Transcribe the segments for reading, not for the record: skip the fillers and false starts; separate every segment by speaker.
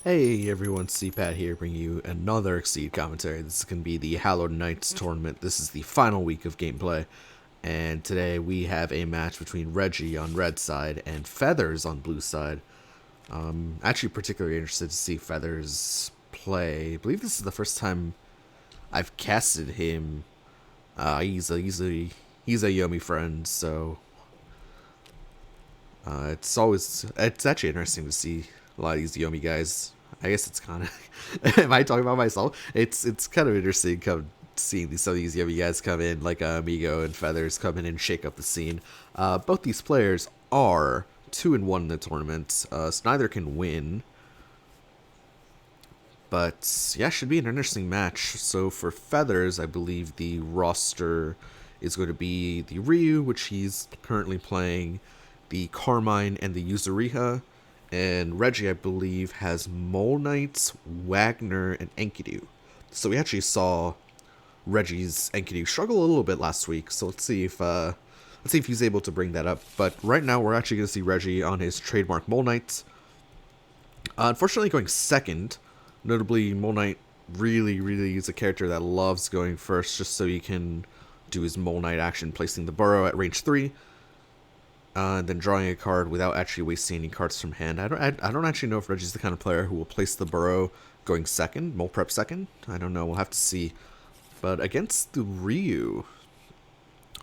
Speaker 1: Hey everyone, CPAT here, bringing you another Exceed commentary. This is going to be the Hallowed Knights tournament. This is the final week of gameplay, and today we have a match between Reggie on red side and Feathers on blue side. Actually particularly interested to see Feathers play. I believe this is the first time I've casted him. He's a Yomi friend, so it's actually interesting to see a lot of these Yomi guys. I guess it's kind of am I talking about myself? It's kind of interesting seeing some of these Yomi guys come in, like Amigo and Feathers come in and shake up the scene. Both these players are 2-1 in the tournament, so neither can win. But yeah, should be an interesting match. So for Feathers, I believe the roster is going to be the Ryu, which he's currently playing, the Carmine, and the Yuzuriha. And Reggie, I believe, has Mole Knight, Wagner, and Enkidu. So we actually saw Reggie's Enkidu struggle a little bit last week. So let's see if he's able to bring that up. But right now, we're actually going to see Reggie on his trademark Mole Knight. Unfortunately, going second. Notably, Mole Knight really is a character that loves going first, just so he can do his Mole Knight action, placing the burrow at range 3. And then drawing a card without actually wasting any cards from hand. I don't actually know if Reggie's the kind of player who will place the burrow going second, mole prep second. I don't know. We'll have to see. But against the Ryu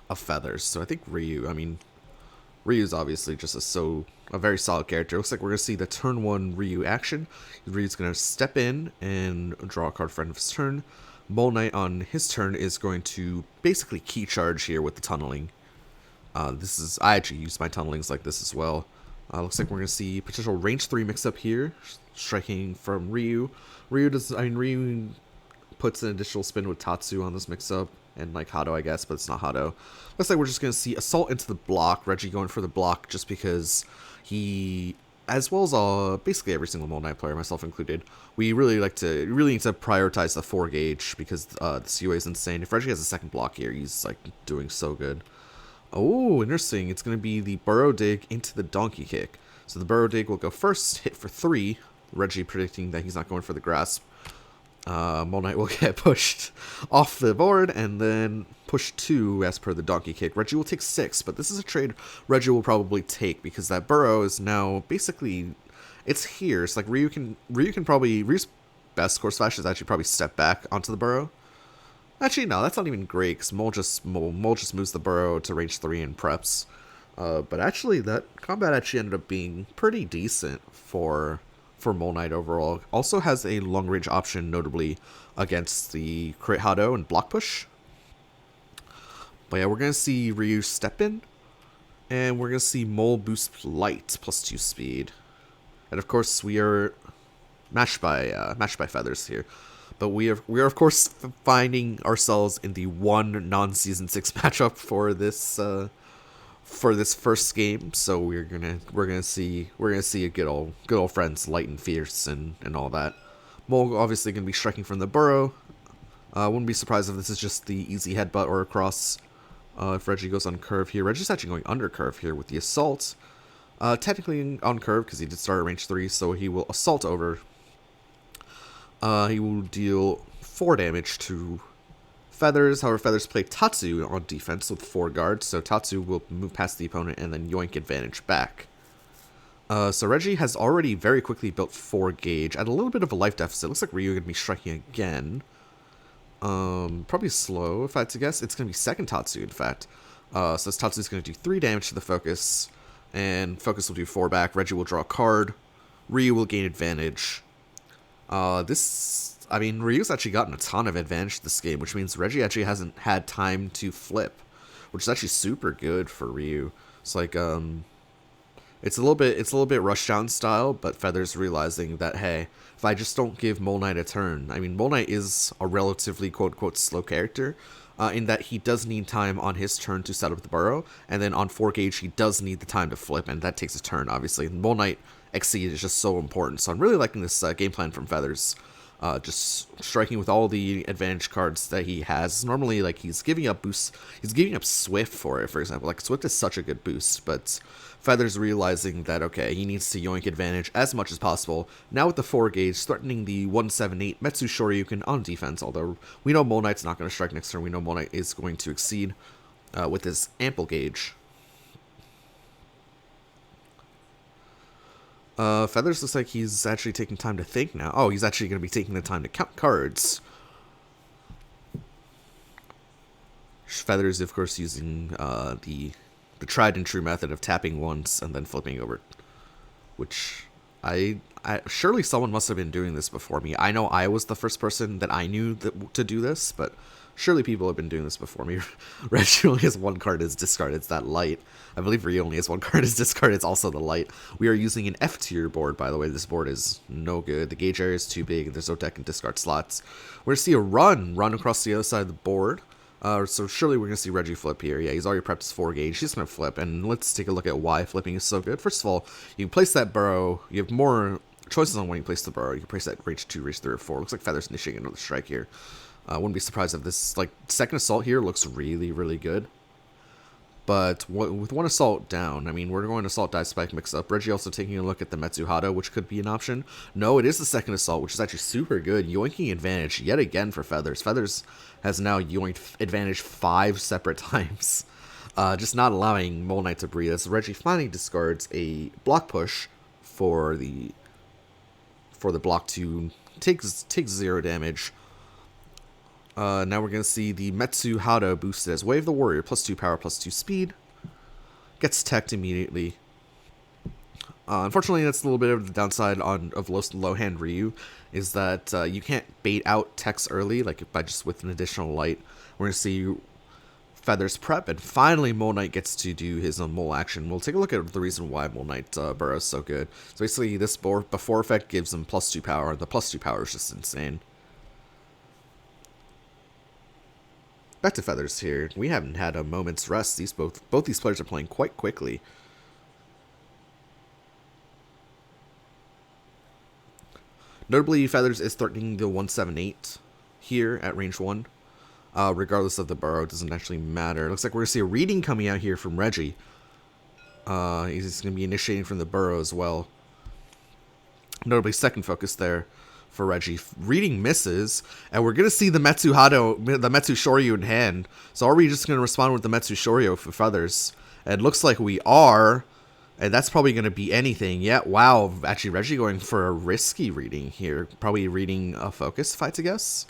Speaker 1: of Feathers, so I think Ryu's obviously just a very solid character. Looks like we're gonna see the turn 1 Ryu action. Ryu's gonna step in and draw a card for end of his turn. Mole Knight on his turn is going to basically key charge here with the tunneling. I actually use my tunnelings like this as well. Looks like we're going to see potential range 3 mix-up here, striking from Ryu. Ryu puts an additional spin with Tatsu on this mix-up, and like Hado, I guess, but it's not Hado. Looks like we're just going to see Assault into the block, Reggie going for the block just because he, as well as basically every single Mole Knight player, myself included, we really need to prioritize the 4 gauge because this UA is insane. If Reggie has a second block here, he's like doing so good. Oh, interesting. It's going to be the Burrow Dig into the Donkey Kick. So the Burrow Dig will go first, hit for 3. Reggie predicting that he's not going for the Grasp. Mole Knight will get pushed off the board and then push 2 as per the Donkey Kick. Reggie will take 6, but this is a trade Reggie will probably take because that Burrow is now basically, it's here. It's like Ryu's best course of action is actually probably step back onto the Burrow. Actually, no, that's not even great, because Mole just moves the burrow to range 3 and preps. But actually, that combat actually ended up being pretty decent for Mole Knight overall. Also has a long range option, notably against the Crit Hado and Block Push. But yeah, we're going to see Ryu step in, and we're going to see Mole boost Light plus 2 speed. And of course, we are matched by Feathers here. But we are of course finding ourselves in the one non-season 6 matchup for this first game. So we're gonna see a good old friends Light and Fierce and all that. Mole obviously gonna be striking from the burrow. Wouldn't be surprised if this is just the easy headbutt or a cross. If Reggie goes on curve here, Reggie's actually going under curve here with the assault. Technically on curve because he did start at range 3, so he will assault over. He will deal 4 damage to Feathers. However, Feathers play Tatsu on defense with 4 guards, so Tatsu will move past the opponent and then yoink advantage back. So Reggie has already very quickly built 4 gauge at a little bit of a life deficit. Looks like Ryu going to be striking again. Probably slow, if I had to guess. It's going to be second Tatsu, in fact. So this Tatsu is going to do 3 damage to the Focus, and Focus will do 4 back. Reggie will draw a card. Ryu will gain advantage. Ryu's actually gotten a ton of advantage this game, which means Reggie actually hasn't had time to flip, which is actually super good for Ryu. It's like, it's a little bit rushdown style, but Feathers realizing that, hey, if I just don't give Mole Knight a turn, Mole Knight is a relatively quote-unquote slow character, in that he does need time on his turn to set up the burrow, and then on 4 gauge he does need the time to flip, and that takes a turn, obviously. Mole Knight Exceed is just so important, so I'm really liking this game plan from Feathers. just striking with all the advantage cards that he has. Normally, like, he's giving up boosts. He's giving up Swift for it, for example. Like, Swift is such a good boost, but Feathers realizing that, okay, he needs to yoink advantage as much as possible. Now with the 4 gauge, threatening the 178 Metsu Shoryuken on defense, although we know Mole Knight's not going to strike next turn. We know Mole Knight is going to exceed with his ample gauge. Feathers looks like he's actually taking time to think now. Oh, he's actually going to be taking the time to count cards. Feathers, of course, using the tried and true method of tapping once and then flipping over, which surely someone must have been doing this before me. I know I was the first person that I knew to do this, but surely people have been doing this before me. Reggie only has 1 card as discard. It's that light. I believe Ryu only has 1 card as discard. It's also the light. We are using an F tier board, by the way. This board is no good. The gauge area is too big. There's no deck and discard slots. We're going to see a run across the other side of the board. So surely we're going to see Reggie flip here. Yeah, he's already prepped his 4 gauge. He's going to flip. And let's take a look at why flipping is so good. First of all, you can place that burrow. You have more choices on when you place the burrow. You can place that range 2, range 3, or 4. Looks like Feathers initiating another strike here. Wouldn't be surprised if this, like, second assault here looks really, really good. But with 1 assault down, I mean, we're going to assault die spike mix up. Reggie also taking a look at the Metsuhado, which could be an option. No, it is the second assault, which is actually super good. Yoinking advantage yet again for Feathers. Feathers has now yoinked advantage 5 separate times. Just not allowing Mole Knight to breathe. As Reggie finally discards a block push for the block to take 0 damage. Now we're going to see the Metsuhado boosted as Wave the Warrior, +2 power, +2 speed. Gets teched immediately. Unfortunately, that's a little bit of the downside of low hand Ryu, is that you can't bait out techs early, like by just with an additional light. We're going to see Feathers prep, and finally Mole Knight gets to do his own mole action. We'll take a look at the reason why Mole Knight burrow is so good. So basically, this before effect gives him +2 power. The +2 power is just insane. Back to Feathers here. We haven't had a moment's rest. Both these players are playing quite quickly. Notably, Feathers is threatening the 178 here at range 1. Regardless of the burrow, it doesn't actually matter. Looks like we're going to see a reading coming out here from Reggie. He's going to be initiating from the burrow as well. Notably, second focus there for Reggie. Reading misses, and we're going to see the Metsuhado, the Metsu Shoryu in hand. So are we just going to respond with the Metsu Shoryu for Feathers? And it looks like we are, and that's probably going to be anything. Yeah, wow, actually Reggie going for a risky reading here. Probably reading a focus, if I had to guess.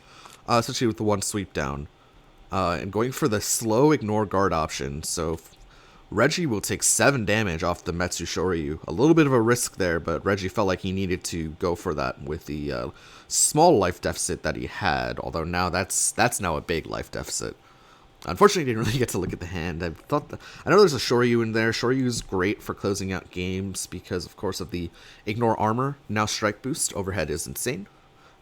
Speaker 1: Especially with the 1 sweep down. And going for the slow ignore guard option. So Reggie will take 7 damage off the Metsu Shoryu. A little bit of a risk there, but Reggie felt like he needed to go for that with the small life deficit that he had. Although now that's now a big life deficit. Unfortunately, didn't really get to look at the hand. I know there's a Shoryu in there. Shoryu's great for closing out games because, of course, of the ignore armor. Now strike boost. Overhead is insane.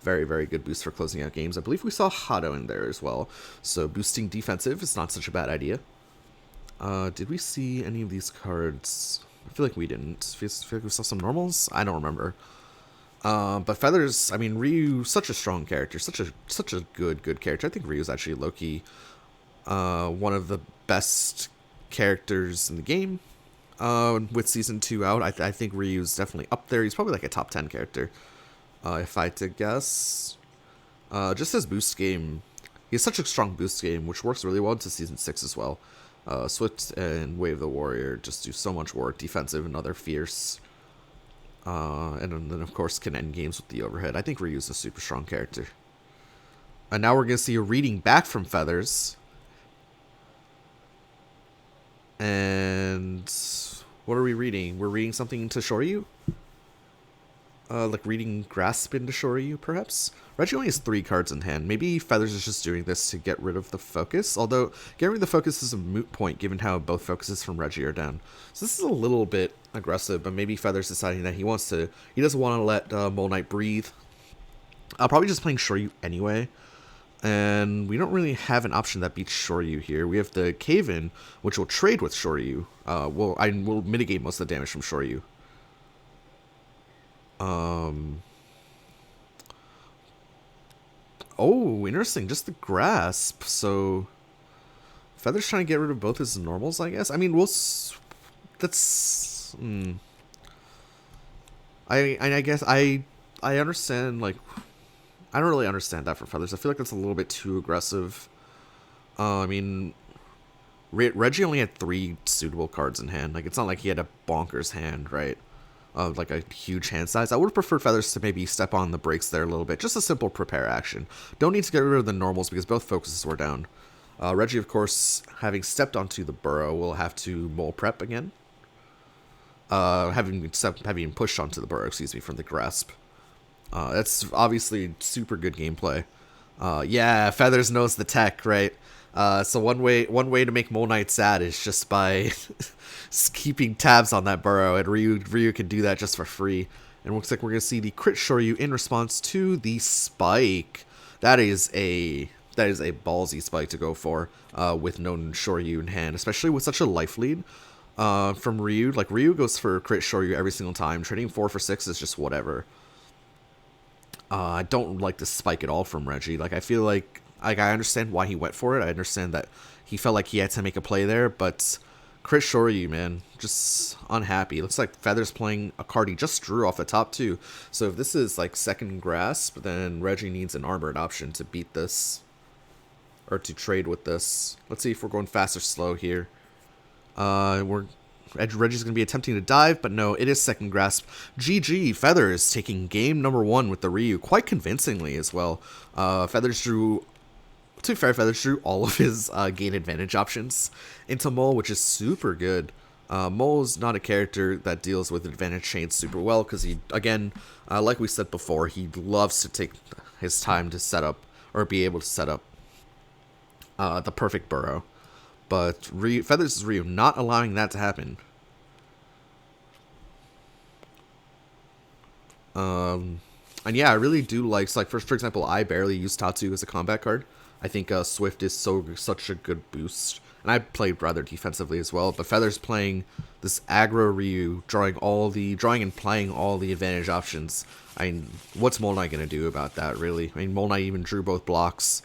Speaker 1: Very, very good boost for closing out games. I believe we saw Hado in there as well. So boosting defensive is not such a bad idea. Did we see any of these cards? I feel like we didn't. I feel like we saw some normals? I don't remember. But Feathers, I mean, Ryu, such a strong character. Such a good character. I think Ryu's actually low-key one of the best characters in the game. With Season 2 out, I think Ryu's definitely up there. He's probably like a top 10 character. If I had to guess. Just his boost game. He has such a strong boost game, which works really well into Season 6 as well. Swift and Wave the Warrior just do so much work. Defensive and other fierce. And then, of course, can end games with the overhead. I think Ryu's a super strong character. And now we're going to see a reading back from Feathers. And what are we reading? We're reading something to Shoryu? Like reading Grasp into Shoryu, perhaps? Reggie only has 3 cards in hand. Maybe Feathers is just doing this to get rid of the focus. Although, getting rid of the focus is a moot point, given how both focuses from Reggie are down. So this is a little bit aggressive, but maybe Feathers deciding that he doesn't want to let Mole Knight breathe. Probably just playing Shoryu anyway. And we don't really have an option that beats Shoryu here. We have the Cave-In, which will trade with Shoryu. Will mitigate most of the damage from Shoryu. Oh, interesting. Just the grasp. So Feather's trying to get rid of both his normals, I guess. I mean, that's. I guess I understand. Like, I don't really understand that for Feathers. I feel like that's a little bit too aggressive. I mean, Reggie only had 3 suitable cards in hand. Like, it's not like he had a bonkers hand, right? Like a huge hand size. I would have preferred Feathers to maybe step on the brakes there a little bit. Just a simple prepare action. Don't need to get rid of the normals because both focuses were down. Reggie, of course, having stepped onto the burrow, will have to mole prep again. Having been pushed onto the burrow, excuse me, from the grasp. That's obviously super good gameplay. Yeah, Feathers knows the tech, right? So one way to make Mole Knight sad is just by keeping tabs on that burrow, and Ryu can do that just for free. And looks like we're gonna see the crit Shoryu in response to the spike. That is a ballsy spike to go for with no Shoryu in hand, especially with such a life lead from Ryu. Like, Ryu goes for crit Shoryu every single time. Trading 4 for 6 is just whatever. I don't like the spike at all from Reggie. Like, I feel like I understand why he went for it. I understand that he felt like he had to make a play there, but crit Shoryu, man, just unhappy. Looks like Feather's playing a card he just drew off the top too. So if this is like second grasp, then Reggie needs an armored option to beat this, or to trade with this. Let's see if we're going fast or slow here. Reggie's going to be attempting to dive, but no, it is second grasp. GG, Feathers taking game number 1 with the Ryu, quite convincingly as well. Feathers drew, to be fair, Feathers drew all of his gain advantage options into Mole, which is super good. Mole is not a character that deals with advantage chains super well, because he, again, like we said before, he loves to take his time to set up, or be able to set up the perfect burrow. But Feathers' Ryu not allowing that to happen. And yeah, I really do like for example, I barely use Tatsu as a combat card. I think Swift is such a good boost. And I played rather defensively as well. But Feathers playing this aggro Ryu, drawing and playing all the advantage options. I mean, what's Mole Knight gonna do about that, really? I mean, Mole Knight even drew both blocks,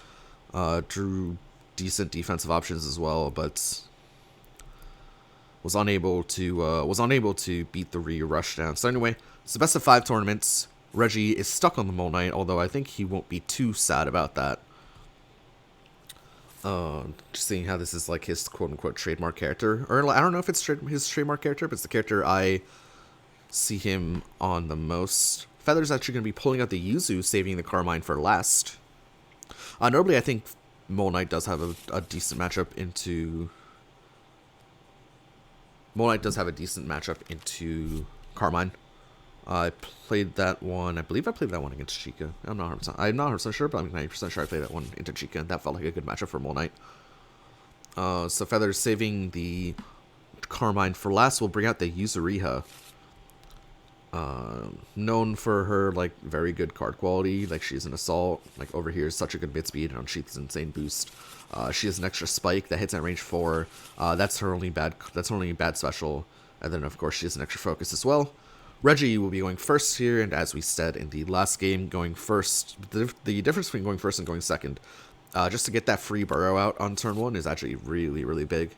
Speaker 1: drew decent defensive options as well, but was unable to beat the Ryu rushdown. So anyway, it's the best of 5 tournaments. Reggie is stuck on the Mole Knight, although I think he won't be too sad about that. Just seeing how this is like his quote-unquote trademark character, or I don't know if it's his trademark character, but it's the character I see him on the most. Feather's actually going to be pulling out the Yuzu, saving the Carmine for last. Notably, I think Mole Knight does have a decent matchup into... Mole Knight does have a decent matchup into Carmine. I played that one. I believe I played that one against Chica. I'm not 100% sure, but I'm 90% sure I played that one into Chica, and that felt like a good matchup for Mole Knight. So Feathers saving the Carmine for last will bring out the Yuzuriha. Known for her, like, very good card quality. Like, she's an assault. Like, over here is such a good mid speed, and on Sheath's insane boost. She has an extra spike that hits at range 4. That's her only bad special. And then, of course, she has an extra focus as well. Reggie will be going first here, and as we said in the last game, going first, the difference between going first and going second, just to get that free burrow out on turn 1 is actually really, really big.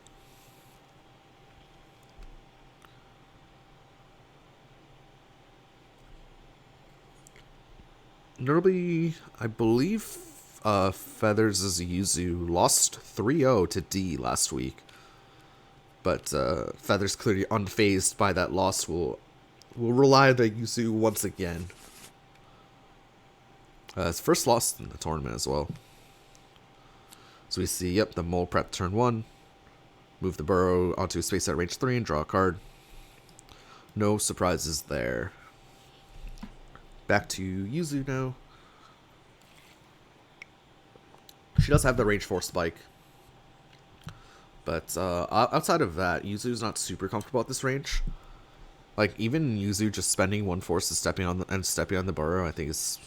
Speaker 1: Notably, I believe Feathers' Yuzu lost 3-0 to D last week. But Feathers, clearly unfazed by that loss, will rely on the Yuzu once again. His first loss in the tournament as well. So we see, yep, the Mole prep turn 1. Move the burrow onto a space at range 3 and draw a card. No surprises there. Back to Yuzu now. She does have the range 4 spike. But outside of that, Yuzu's not super comfortable at this range. Like, even Yuzu just spending 1 force and stepping on the burrow, I think is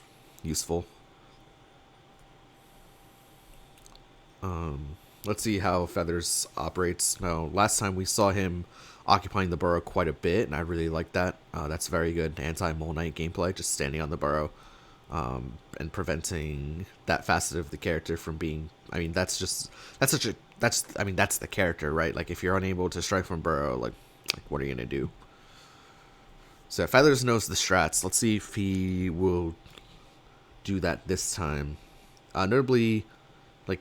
Speaker 1: useful. Let's see how Feathers operates. Now, last time we saw him occupying the burrow quite a bit, and I really like that. That's very good anti-Mole Knight gameplay, just standing on the burrow. and preventing that facet of the character from being. I mean, that's the character, right? Like, if you're unable to strike from burrow, like what are you gonna do? So Feathers knows the strats. Let's see if he will do that this time. Notably, like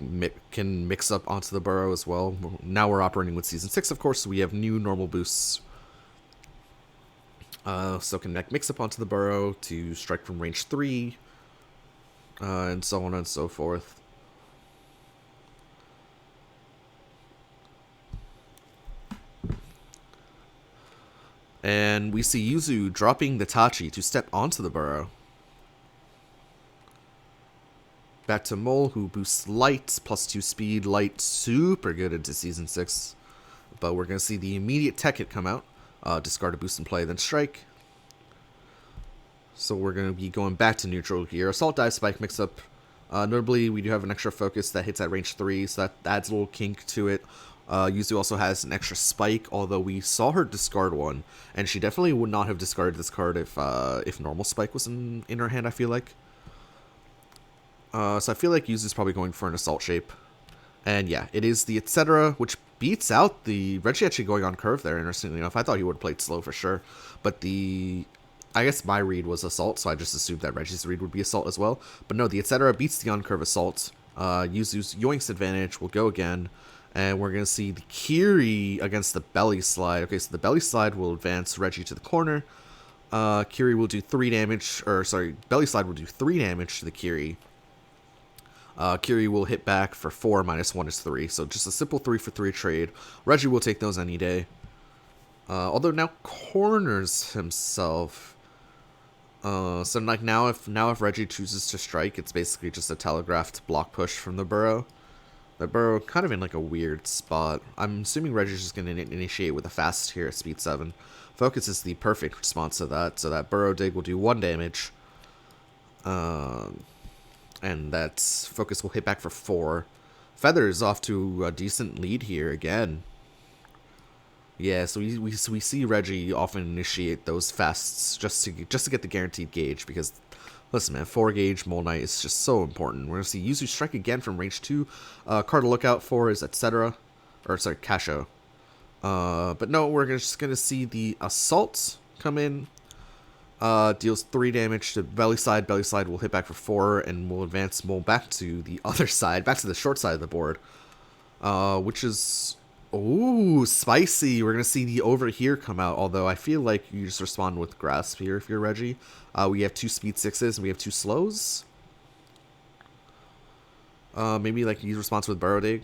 Speaker 1: can mix up onto the burrow as well. Now we're operating with Season 6, of course, so we have new normal boosts. So can mix up onto the burrow to strike from range 3, and so on and so forth. And we see Yuzu dropping the Tachi to step onto the burrow. Back to Mole, who boosts Light, +2 speed. Light, super good into Season 6. But we're going to see the immediate tech hit come out. Discard a boost and play, then strike. So we're going to be going back to neutral here. Assault Dive Spike mix up. Notably, we do have an extra focus that hits at range 3, so that adds a little kink to it. Yuzu also has an extra spike, although we saw her discard one, and she definitely would not have discarded this card if normal spike was in her hand, I feel like. So I feel like Yuzu's probably going for an assault shape. And yeah, it is the etc., which beats out the Reggie actually going on curve there, interestingly enough. I thought he would have played slow for sure. But I guess my read was assault, so I just assumed that Reggie's read would be assault as well. But no, the etc. beats the on curve assault. Yuzu's Yoink's advantage will go again. And we're going to see the Kiri against the belly slide. Okay, so the belly slide will advance Reggie to the corner. Kiri will do 3 damage, belly slide will do 3 damage to the Kiri. Kiri will hit back for 4, -1 is 3. So just a simple 3 for 3 trade. Reggie will take those any day. Although now corners himself. So like now if Reggie chooses to strike, it's basically just a telegraphed block push from the burrow. The burrow kind of in like a weird spot. I'm assuming Reggie's just going to initiate with a fast here at speed 7. Focus is the perfect response to that. So that burrow dig will do 1 damage. And that focus will hit back for 4. Feather is off to a decent lead here again. Yeah, so we see Reggie often initiate those fasts just to get the guaranteed gauge, because listen, man, 4 gauge Mole Knight is just so important. We're gonna see Yuzu strike again from range 2. Card to look out for is etc. Or sorry, Kasho. But no, we're just gonna see the assault come in. Deals 3 damage to belly slide. Belly slide will hit back for 4, and will advance Mole back to the other side, back to the short side of the board. Which is, ooh, spicy. We're gonna see the over here come out, although I feel like you just respond with Grasp here if you're Reggie. We have 2 speed 6s and we have 2 slows. Maybe like use response with Burrow Dig.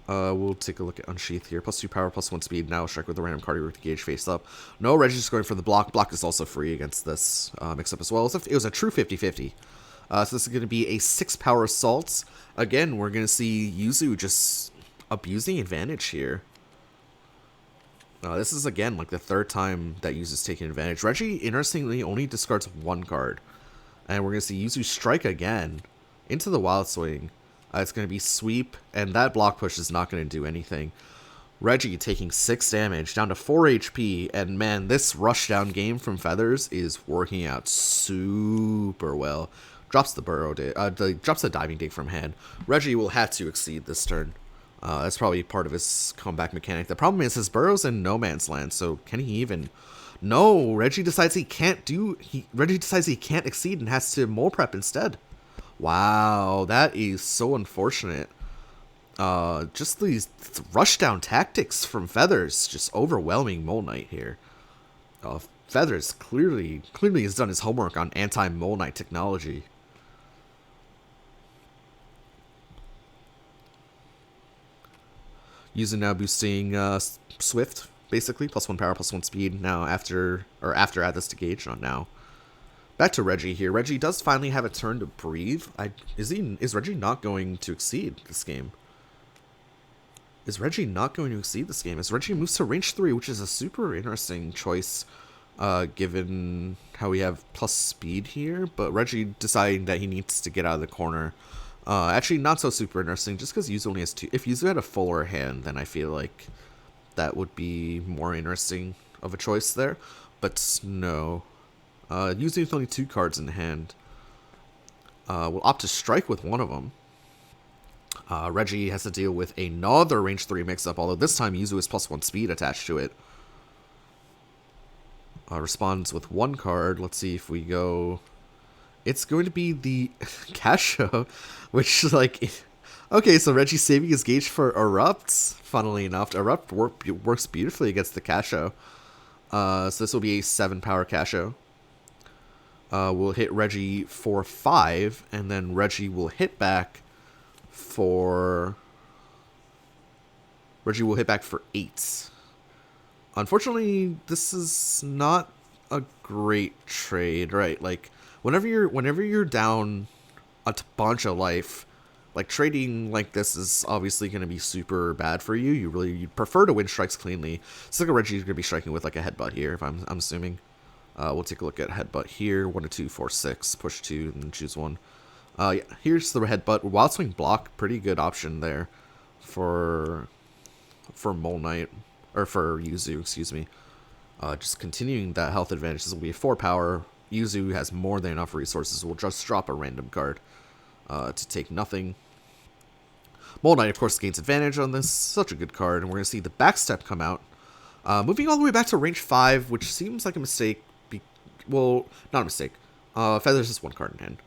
Speaker 1: We'll take a look at Unsheath here. +2 power, +1 speed. Now strike with a random card with the gauge face up. No, Reggie's just going for the block. Block is also free against this mix-up as well. It was a true 50-50. So this is going to be a 6 power assault. Again, we're going to see Yuzu just abusing advantage here. This is, again, like the 3rd time that Yuzu's taking advantage. Reggie, interestingly, only discards 1 card. And we're going to see Yuzu strike again into the Wild Swing. It's going to be sweep, and that block push is not going to do anything. Reggie taking 6 damage, down to 4 HP, and man, this rushdown game from Feathers is working out super well. Drops the burrow dig, drops the diving dig from hand. Reggie will have to exceed this turn. That's probably part of his comeback mechanic. The problem is his burrow's in no man's land, so can he even? No, Reggie decides he can't exceed and has to mole prep instead. Wow, that is so unfortunate. Just these rushdown tactics from Feathers, just overwhelming Mole Knight here. Feathers clearly has done his homework on anti-Mole Knight technology. Using now boosting Swift, basically, +1 power, +1 speed. Now after add this to gauge, not now. Back to Reggie here. Reggie does finally have a turn to breathe. Is Reggie not going to exceed this game? Is Reggie not going to exceed this game? As Reggie moves to range 3, which is a super interesting choice, given how we have plus speed here. But Reggie deciding that he needs to get out of the corner. Actually, not so super interesting, just because Yuzu only has 2. If Yuzu had a fuller hand, then I feel like that would be more interesting of a choice there. But no. Using only 2 cards in hand. We'll opt to strike with one of them. Reggie has to deal with another range 3 mix-up, although this time Yuzu has +1 speed attached to it. Responds with 1 card. Let's see if we go... It's going to be the Casho, which, like... Okay, so Reggie's saving his gauge for Erupts, funnily enough. Erupt works beautifully against the Casho. So this will be a 7-power Casho. We'll hit Reggie for 5, and then Reggie will hit back for... Reggie will hit back for 8. Unfortunately, this is not a great trade, right? Like, whenever you're down a bunch of life, like, trading like this is obviously going to be super bad for you. You'd prefer to win strikes cleanly. So, like, Reggie's going to be striking with, like, a headbutt here, if I'm assuming. We'll take a look at headbutt here. 1 to 2, 4, 6. Push 2, and choose 1. Yeah, here's the headbutt. Wild Swing block, pretty good option there for Mole Knight. Or for Yuzu, excuse me. Just continuing that health advantage. This will be a 4-power. Yuzu has more than enough resources. We'll just drop a random card to take nothing. Mole Knight, of course, gains advantage on this. Such a good card. And we're going to see the backstep come out. Moving all the way back to range 5, which seems like a mistake. Well, not a mistake. Feathers is 1 card in hand.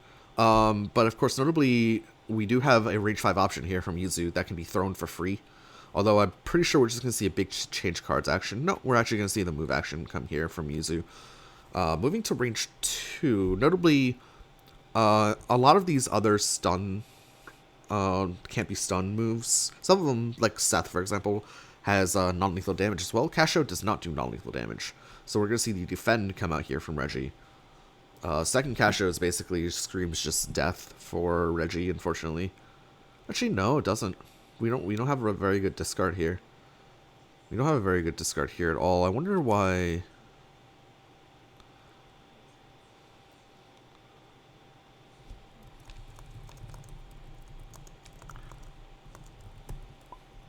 Speaker 1: But, of course, notably, we do have a range 5 option here from Yuzu that can be thrown for free. Although I'm pretty sure we're just going to see a big change cards action. No, we're actually going to see the move action come here from Yuzu. Moving to range 2, notably, a lot of these other stun, can't be stun moves. Some of them, like Seth, for example, has non-lethal damage as well. Casho does not do non-lethal damage. So we're going to see the defend come out here from Reggie. Second Casho is basically screams just death for Reggie, unfortunately. Actually, no, it doesn't. We don't have a very good discard here. We don't have a very good discard here at all. I wonder why.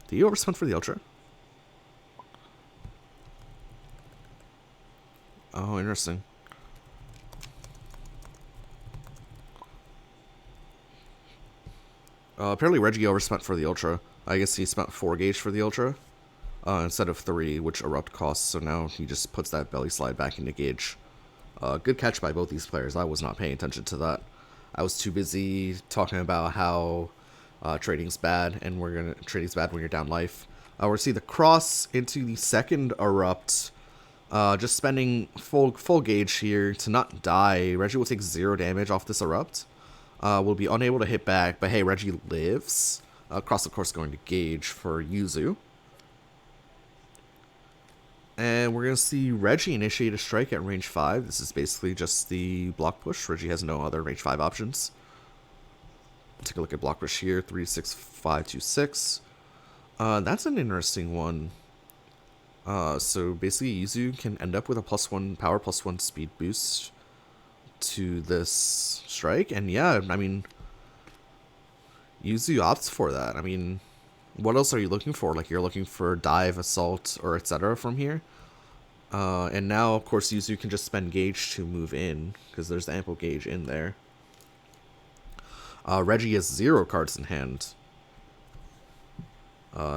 Speaker 1: Do you overspend for the Ultra? Oh, interesting. Apparently Reggie overspent for the Ultra. I guess he spent 4 gauge for the Ultra instead of 3, which Erupt costs, so now he just puts that belly slide back into gauge. Good catch by both these players. I was not paying attention to that. I was too busy talking about how trading's bad, and trading's bad when you're down life. We're going to see the cross into the second Erupt. Just spending full gauge here to not die. Reggie will take 0 damage off this Erupt. Will be unable to hit back, but hey, Reggie lives. Cross, of course, going to gauge for Yuzu. And we're going to see Reggie initiate a strike at range 5. This is basically just the block push. Reggie has no other range 5 options. Take a look at block push here. 3, 6, 5, 2, 6. That's an interesting one. So basically, Yuzu can end up with a +1 power, +1 speed boost to this strike. And yeah, I mean, Yuzu opts for that. I mean, what else are you looking for? Like, you're looking for dive, assault, or etc. from here. And now, of course, Yuzu can just spend gauge to move in, because there's ample gauge in there. Reggie has 0 cards in hand.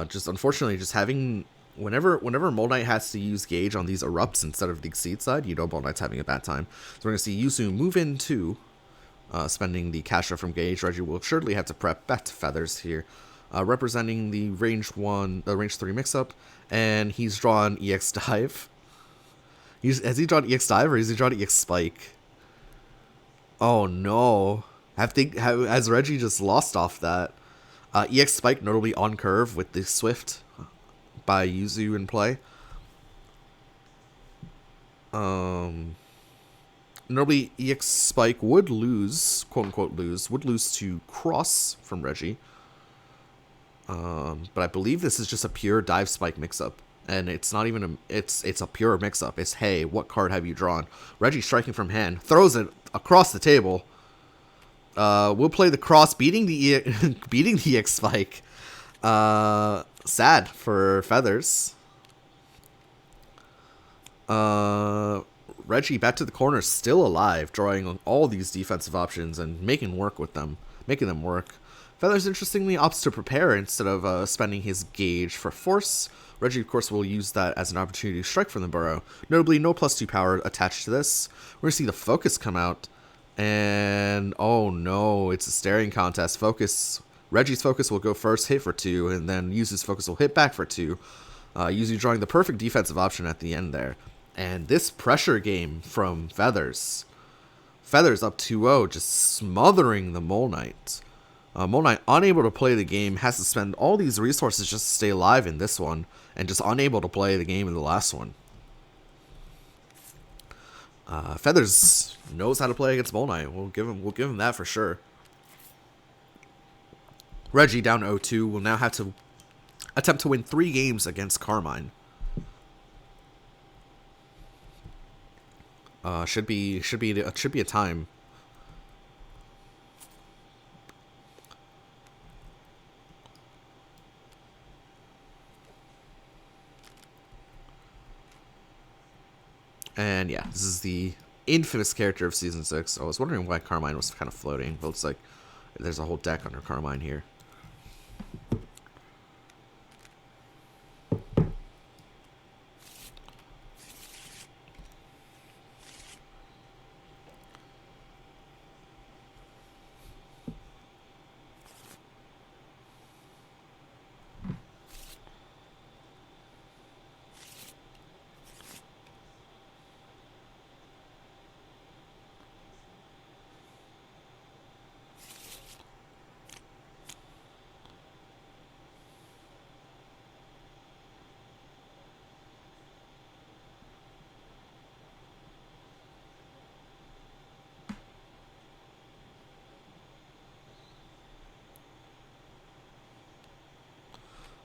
Speaker 1: Just unfortunately, just having... Whenever Mole Knight has to use gauge on these erupts instead of the exceed side, you know Mole Knight's having a bad time. So we're going to see Yuzu move in too, spending the Kasha from gauge. Reggie will surely have to prep back to feathers here, representing the range 3 mix-up, and he's drawn EX Dive. Has he drawn EX Dive or has he drawn EX Spike? Oh no. Has Reggie just lost off that? EX Spike notably on curve with the Swift by Yuzu in play. Normally EX Spike would lose, quote unquote would lose to Cross from Reggie. But I believe this is just a pure Dive Spike mix-up. And it's not even it's a pure mix-up. It's, hey, what card have you drawn? Reggie striking from hand, throws it across the table. We'll play the Cross, beating the EX Spike. Sad for feathers. Reggie back to the corner, still alive, drawing all these defensive options and making them work. Feathers, interestingly, opts to prepare instead of spending his gauge for force. Reggie, of course, will use that as an opportunity to strike from the burrow. Notably, no +2 power attached to this. We're going to see the focus come out. And, oh no, it's a staring contest. Reggie's focus will go first, hit for 2, and then Yuzu's focus will hit back for 2. Yuzu drawing the perfect defensive option at the end there. And this pressure game from Feathers. Feathers up 2-0, just smothering the Mole Knight. Mole Knight, unable to play the game, has to spend all these resources just to stay alive in this one, and just unable to play the game in the last one. Feathers knows how to play against Mole Knight. We'll give him that for sure. Reggie down 0-2 will now have to attempt to win 3 games against Carmine. Should be a time. And yeah, this is the infamous character of Season 6. I was wondering why Carmine was kind of floating, but it's like there's a whole deck under Carmine here.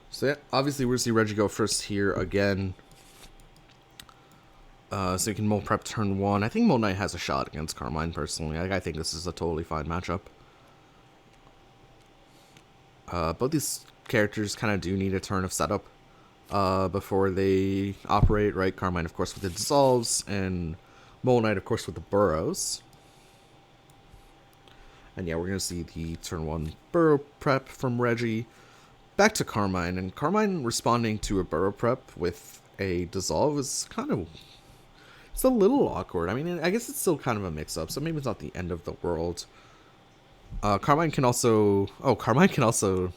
Speaker 1: So yeah, obviously we're going to see Reggie go first here again. So you can Mole Prep turn 1. I think Mole Knight has a shot against Carmine, personally. I think this is a totally fine matchup. Both these characters kind of do need a turn of setup before they operate, right? Carmine, of course, with the dissolves, and Mole Knight, of course, with the burrows. And yeah, we're going to see the turn 1 burrow prep from Reggie. Back to Carmine, and Carmine responding to a burrow prep with a dissolve is kind of... it's a little awkward. I mean, I guess it's still kind of a mix-up, so maybe it's not the end of the world. Carmine can also... oh, Carmine can also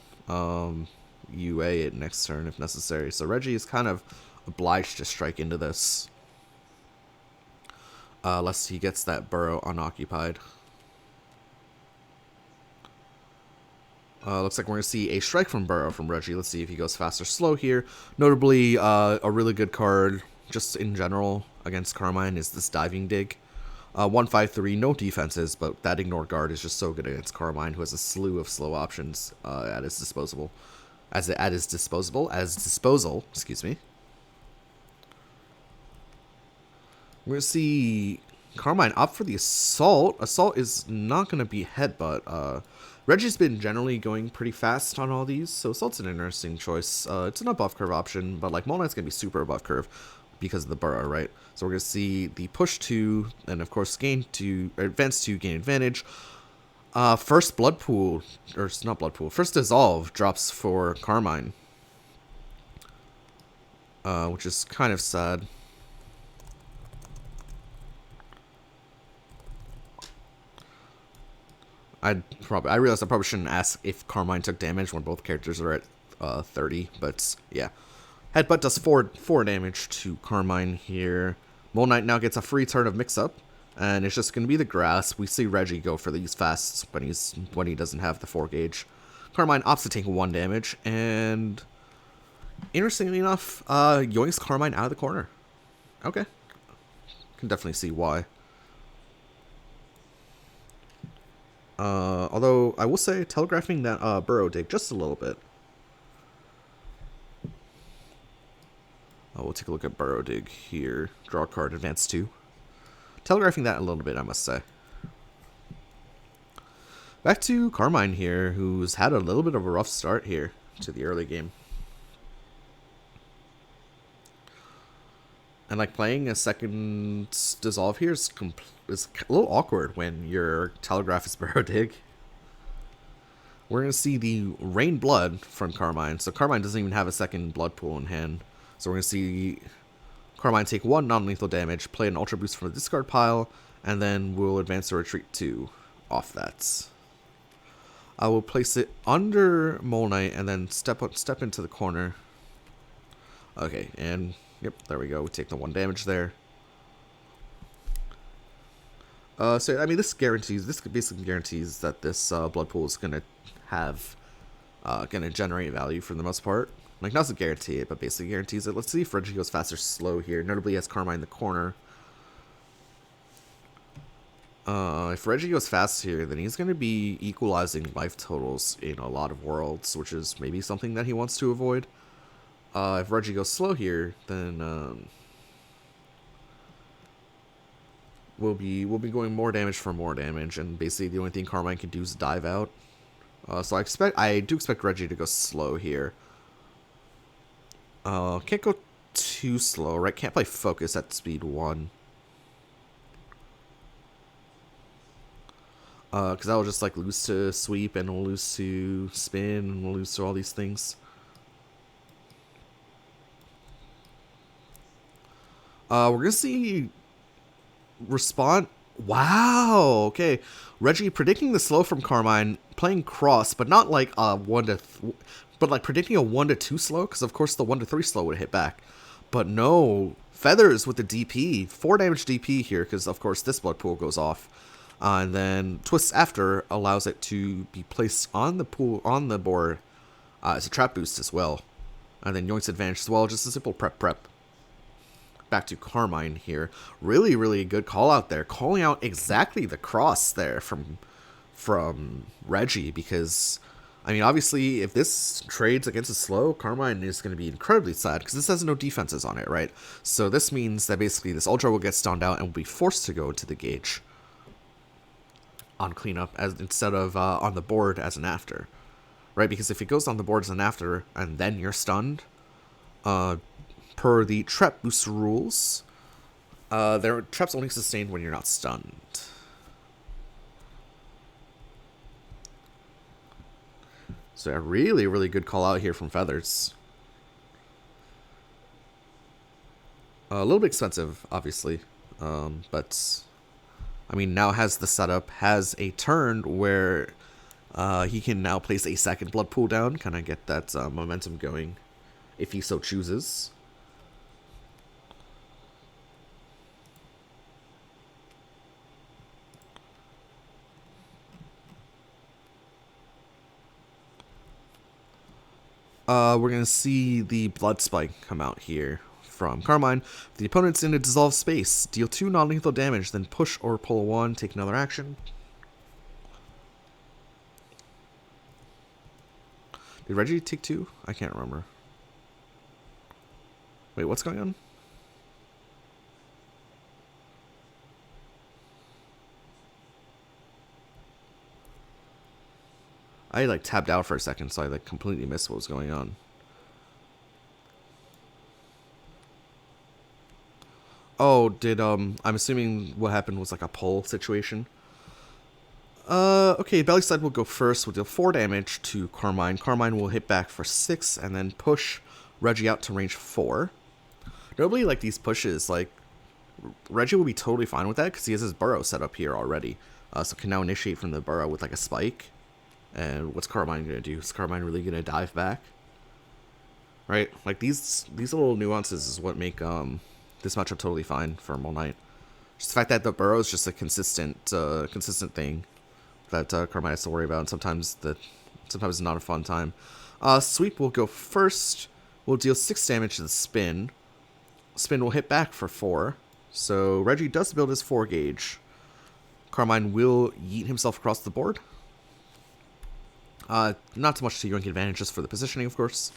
Speaker 1: UA it next turn if necessary, so Reggie is kind of obliged to strike into this. Lest he gets that burrow unoccupied. Looks like we're going to see a strike from Burrow from Reggie. Let's see if he goes fast or slow here. Notably, a really good card, just in general, against Carmine is this Diving Dig. 1-5-3, no defenses, but that Ignored Guard is just so good against Carmine, who has a slew of slow options at his disposal. Excuse me. We're going to see Carmine opt for the Assault. Assault is not going to be Headbutt. Reggie's been generally going pretty fast on all these, so Assault's an interesting choice. It's an above curve option, but like Mole Knight's going to be super above curve because of the burrow, right? So we're going to see the push 2, and of course advance 2, gain advantage. First Blood Pool, or it's not Blood Pool, first Dissolve drops for Carmine. Which is kind of sad. I realized I probably shouldn't ask if Carmine took damage when both characters are at 30, but yeah. Headbutt does 4 damage to Carmine here. Mole Knight now gets a free turn of mix-up, and it's just going to be the grass. We see Reggie go for these fasts when he doesn't have the 4 gauge. Carmine opts to take 1 damage, and interestingly enough, yoinks Carmine out of the corner. Okay. Can definitely see why. Although, I will say, telegraphing that burrow dig just a little bit. We'll take a look at burrow dig here. Draw a card, advance 2. Telegraphing that a little bit, I must say. Back to Carmine here, who's had a little bit of a rough start here to the early game. And like playing a second dissolve here is a little awkward when your telegraph is Burrow Dig. We're going to see the Rain Blood from Carmine. So Carmine doesn't even have a second blood pool in hand. So we're going to see Carmine take 1 non-lethal damage, play an Ultra Boost from the discard pile, and then we'll advance or retreat 2 off that. I will place it under Mole Knight and then step into the corner. Okay, and yep, there we go. We take the 1 damage there. So I mean, this basically guarantees that this blood pool is gonna generate value for the most part. Like, not to guarantee it, but basically guarantees it. Let's see if Reggie goes fast or slow here. Notably, has Carmine in the corner. If Reggie goes fast here, then he's going to be equalizing life totals in a lot of worlds, which is maybe something that he wants to avoid. If Reggie goes slow here, then we'll be going more damage for more damage, and basically the only thing Carmine can do is dive out. So I do expect Reggie to go slow here. Can't go too slow, right? Can't play focus at speed 1. Because I will just like lose to sweep, and we'll lose to spin, and we'll lose to all these things. We're gonna see respond. Wow. Okay, Reggie predicting the slow from Carmine, playing cross, but not like but like predicting a 1 to 2 slow, because of course the 1 to 3 slow would hit back. But no, Feathers with the DP, 4 damage DP here, because of course this blood pool goes off. And then Twists After allows it to be placed on the board as a trap boost as well. And then Yoink's Advantage as well, just a simple prep. Back to Carmine here. Really, really good call out there. Calling out exactly the cross there from Reggie, because, I mean, obviously, if this trades against a slow, Carmine is going to be incredibly sad, because this has no defenses on it, right? So this means that basically this Ultra will get stunned out and will be forced to go into the gauge on cleanup instead of on the board as an after, right? Because if it goes on the board as an after and then you're stunned, per the trap boost rules, their traps only sustained when you're not stunned. So a really, really good call out here from Feathers. A little bit expensive, obviously, but I mean, now has the setup, has a turn where he can now place a second blood pool down, kind of get that momentum going, if he so chooses. We're going to see the Blood Spike come out here from Carmine. The opponent's in a dissolved space. Deal 2 non-lethal damage, then push or pull 1, take another action. Did Reggie take 2? I can't remember. Wait, what's going on? I like tabbed out for a second, so I like completely missed what was going on. Oh, I'm assuming what happened was like a pull situation. Okay, Belly Slide will go first. We'll deal 4 damage to Carmine. Carmine will hit back for 6, and then push Reggie out to range 4. Notably, like, these pushes, like, Reggie will be totally fine with that, because he has his burrow set up here already. So can now initiate from the burrow with, like, a spike. And what's Carmine going to do? Is Carmine really going to dive back? Right? Like, these little nuances is what make, this matchup totally fine for Mole Knight. Just the fact that the burrow is just a consistent thing that Carmine has to worry about, and sometimes it's not a fun time. Sweep will go first. We'll deal 6 damage to the Spin. Spin will hit back for 4. So Reggie does build his 4 gauge. Carmine will yeet himself across the board. Not too much to Yoink advantage, just for the positioning, of course.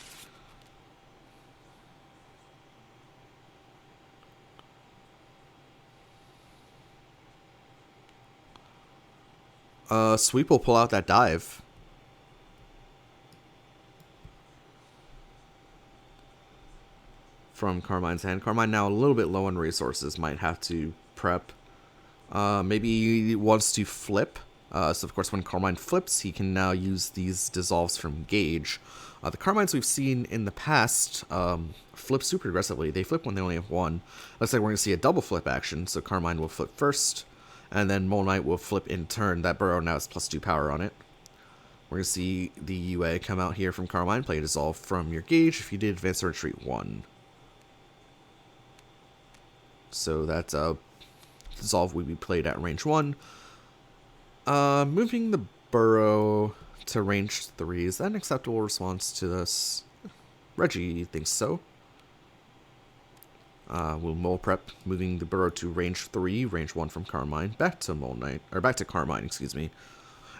Speaker 1: Sweep will pull out that dive. from Carmine's hand. Carmine now a little bit low on resources, might have to prep. Maybe he wants to flip. So of course when Carmine flips, he can now use these dissolves from Gage. The Carmines we've seen in the past flip super aggressively. They flip when they only have one. Looks like we're going to see a double flip action, so Carmine will flip first, and then Mole Knight will flip in turn. That burrow now has +2 power on it. We're going to see the UA come out here from Carmine, play Dissolve from your Gage if you did Advance or Retreat 1. So that Dissolve will be played at range 1. Moving the burrow to range 3, is that an acceptable response to this? Reggie thinks so. We'll Mole Prep, moving the burrow to range 3, range 1 from Carmine, back to Mole Knight, or back to Carmine, excuse me.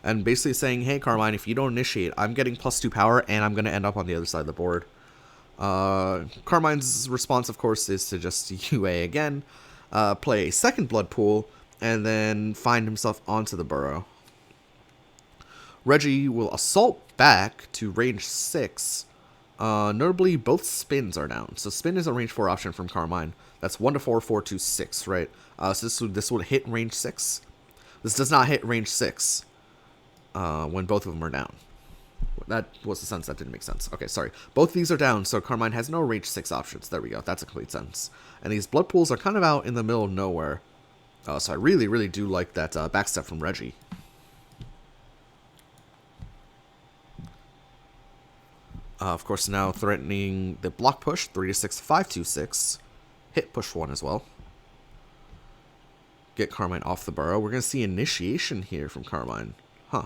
Speaker 1: And basically saying, hey Carmine, if you don't initiate, I'm getting +2 power, and I'm going to end up on the other side of the board. Carmine's response, of course, is to just UA again, play a second Blood Pool, and then find himself onto the burrow. Reggie will assault back to range 6. Notably, both spins are down. So spin is a range 4 option from Carmine. That's 1 to 4, 4 to 6, right? So this would hit range 6. This does not hit range 6 when both of them are down. That was the sense that didn't make sense. Okay, sorry. Both these are down, so Carmine has no range 6 options. There we go. That's a complete sense. And these Blood Pools are kind of out in the middle of nowhere. So I really, really do like that backstep from Reggie. Of course, now threatening the block push, 3 to 6, 5 to 6. Hit push 1 as well. Get Carmine off the burrow. We're going to see initiation here from Carmine. Huh.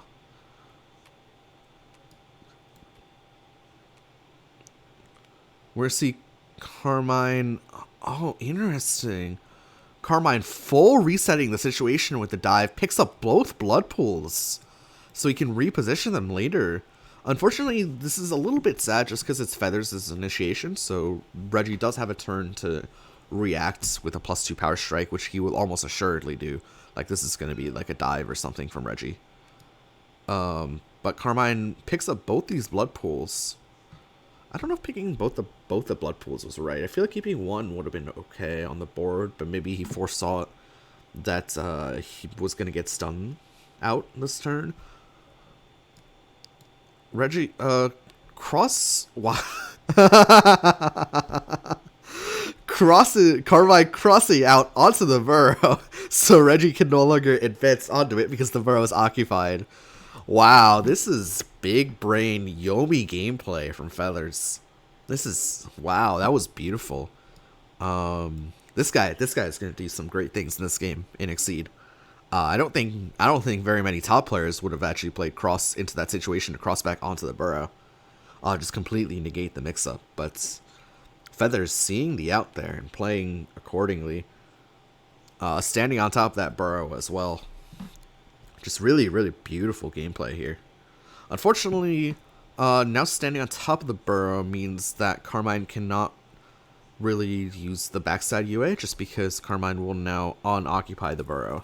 Speaker 1: We're going to see Carmine... Oh, interesting. Carmine full resetting the situation with the dive. Picks up both Blood Pools, so he can reposition them later. Unfortunately, this is a little bit sad just because it's Feathers' initiation, so Reggie does have a turn to react with a +2 power strike, which he will almost assuredly do. Like, this is going to be like a dive or something from Reggie. But Carmine picks up both these Blood Pools. I don't know if picking both the Blood Pools was right. I feel like keeping one would have been okay on the board, but maybe he foresaw that he was going to get stunned out this turn. Reggie, Carmine crossing out onto the burrow, so Reggie can no longer advance onto it because the burrow is occupied. Wow, this is big brain Yomi gameplay from Feathers. This is, wow, that was beautiful. This guy is gonna do some great things in this game in Exceed. I don't think very many top players would have actually played cross into that situation to cross back onto the burrow. Just completely negate the mix-up. But Feathers seeing the out there and playing accordingly. Standing on top of that burrow as well. Just really, really beautiful gameplay here. Unfortunately, now standing on top of the burrow means that Carmine cannot really use the backside UA just because Carmine will now unoccupy the burrow.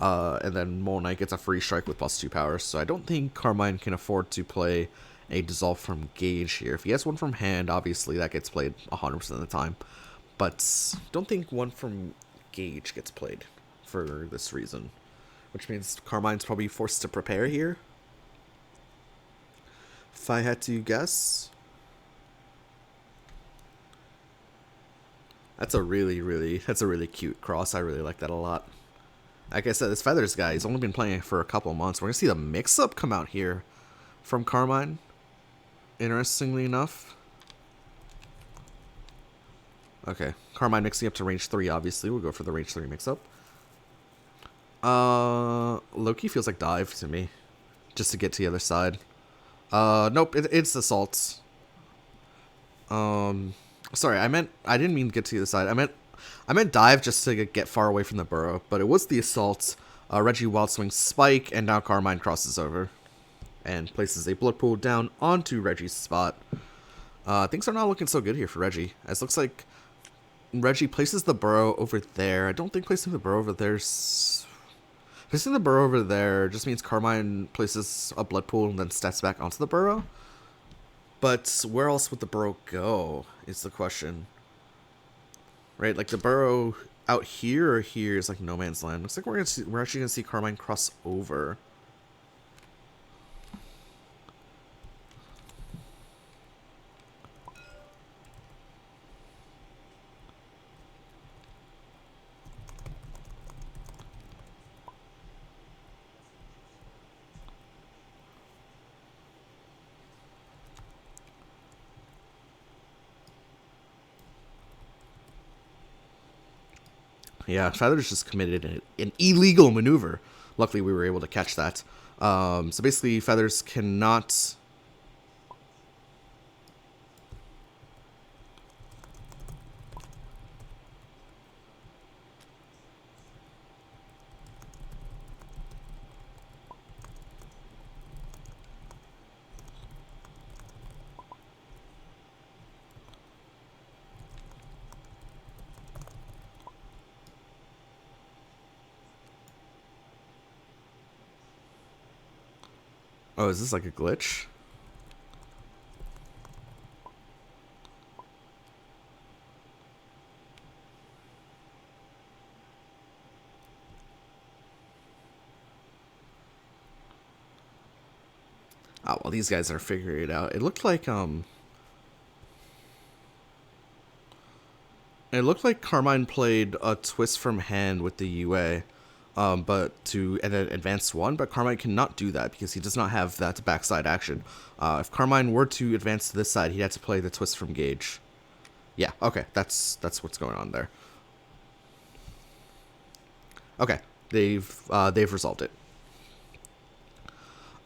Speaker 1: And then Mole Knight gets a free strike with +2 power, so I don't think Carmine can afford to play a Dissolve from Gage here. If he has one from hand, obviously that gets played 100% of the time, but don't think one from Gage gets played for this reason, which means Carmine's probably forced to prepare here. If I had to guess, that's a really cute cross. I really like that a lot. Like I said, this Feathers guy, he's only been playing it for a couple of months. We're going to see the mix-up come out here from Carmine, interestingly enough. Okay, Carmine mixing up to range 3, obviously. We'll go for the range 3 mix-up. Loki feels like dive to me, just to get to the other side. Nope, it's assaults. Sorry, I didn't mean to get to the other side. I meant dive just to get far away from the burrow, but it was the assault. Reggie wild swing spike, and now Carmine crosses over and places a Blood Pool down onto Reggie's spot. Things are not looking so good here for Reggie, as looks like Reggie places the burrow over there. I don't think placing the burrow over there's... Placing the burrow over there just means Carmine places a Blood Pool and then steps back onto the burrow. But where else would the burrow go, is the question. right? Like the burrow out here or here is like no man's land. Looks like we're actually gonna see Carmine cross over. Yeah, Feathers just committed an illegal maneuver. Luckily, we were able to catch that. So basically, Feathers cannot. Oh, is this like a glitch? Oh, well, these guys are figuring it out. It looked like Carmine played a twist from hand with the UA, but to an advanced one. But Carmine cannot do that because he does not have that backside action. If Carmine were to advance to this side, he'd have to play the twist from gauge. Yeah, okay, that's what's going on there. Okay, they've resolved it.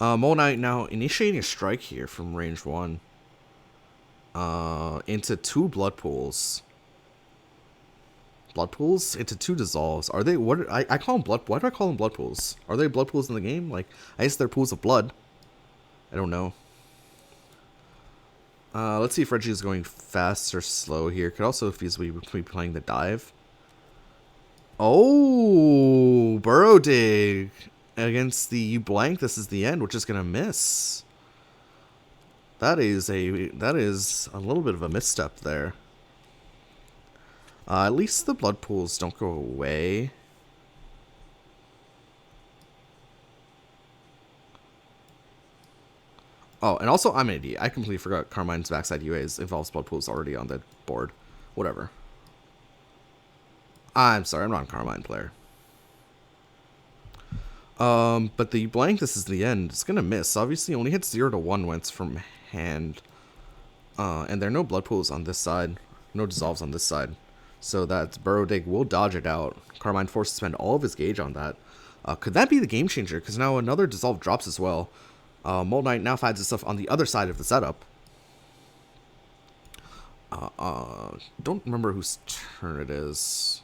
Speaker 1: Mole Knight now initiating a strike here from range 1. Into 2 blood pools. Blood pools into 2 dissolves. Are they what? I call them blood. Why do I call them blood pools? Are they blood pools in the game? Like, I guess they're pools of blood. I don't know. Let's see if Reggie is going fast or slow here. Could also feasibly be playing the dive. Oh, burrow dig against the you blank. This is the end, which is gonna miss. That is a little bit of a misstep there. At least the blood pools don't go away. Oh, and also I'm an idiot. I completely forgot Carmine's backside UAs involves blood pools already on the board. Whatever. I'm sorry, I'm not a Carmine player. But the blank, this is the end. It's gonna miss. Obviously, only hits 0 to 1 when it's from hand. And there are no blood pools on this side. No dissolves on this side. So that Burrow Dig will dodge it out. Carmine forced to spend all of his gauge on that. Could that be the game changer? Because now another dissolve drops as well. Mole Knight now finds itself on the other side of the setup. Don't remember whose turn it is.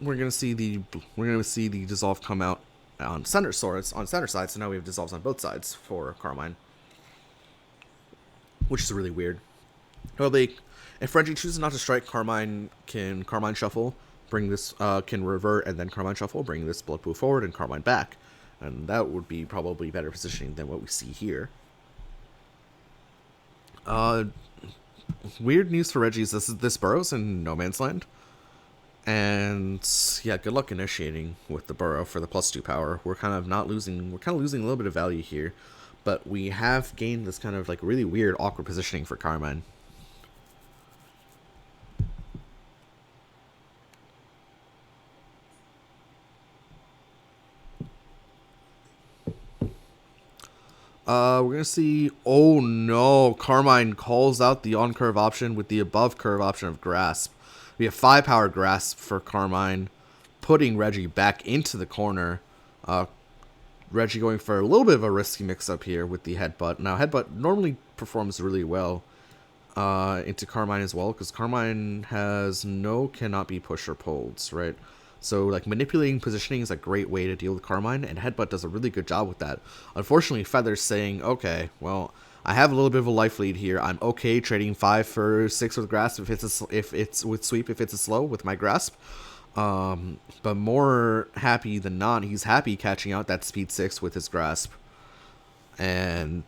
Speaker 1: We're gonna see the dissolve come out on center swords on center side. So now we have dissolves on both sides for Carmine, which is really weird. Well, if Reggie chooses not to strike, Carmine can Carmine shuffle, bring this can revert, and then Carmine shuffle, bring this blood pool forward and Carmine back, and that would be probably better positioning than what we see here. Weird news for Reggie is this burrows in no man's land. And yeah, good luck initiating with the burrow for the +2 power. We're kind of losing a little bit of value here, but we have gained this kind of like really weird, awkward positioning for Carmine. We're gonna see. Oh no, Carmine calls out the on curve option with the above curve option of grasp. We have 5 power grasp for Carmine, putting Reggie back into the corner. Reggie going for a little bit of a risky mix-up here with the headbutt. Now, headbutt normally performs really well into Carmine as well, because Carmine has no cannot be push or pulls, right? So, like, manipulating positioning is a great way to deal with Carmine, and headbutt does a really good job with that. Unfortunately, Feather's saying, okay, well, I have a little bit of a life lead here. I'm okay trading 5 for 6 with grasp if it's with sweep if it's a slow with my grasp. But more happy than not, he's happy catching out that speed 6 with his grasp. And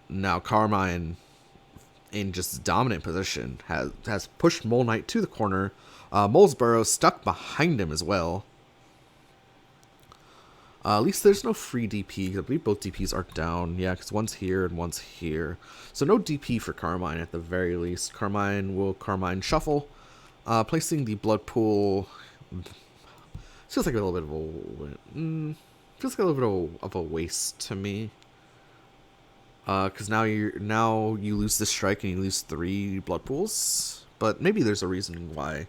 Speaker 1: now Carmine, in just dominant position, has pushed Mole Knight to the corner. Mole's Burrow stuck behind him as well. At least there's no free DP. I believe both DPs are down. Yeah, because one's here and one's here. So no DP for Carmine at the very least. Carmine shuffle. Placing the blood pool. Feels like a little bit of a waste to me. Because now you lose this strike and you lose 3 blood pools. But maybe there's a reason why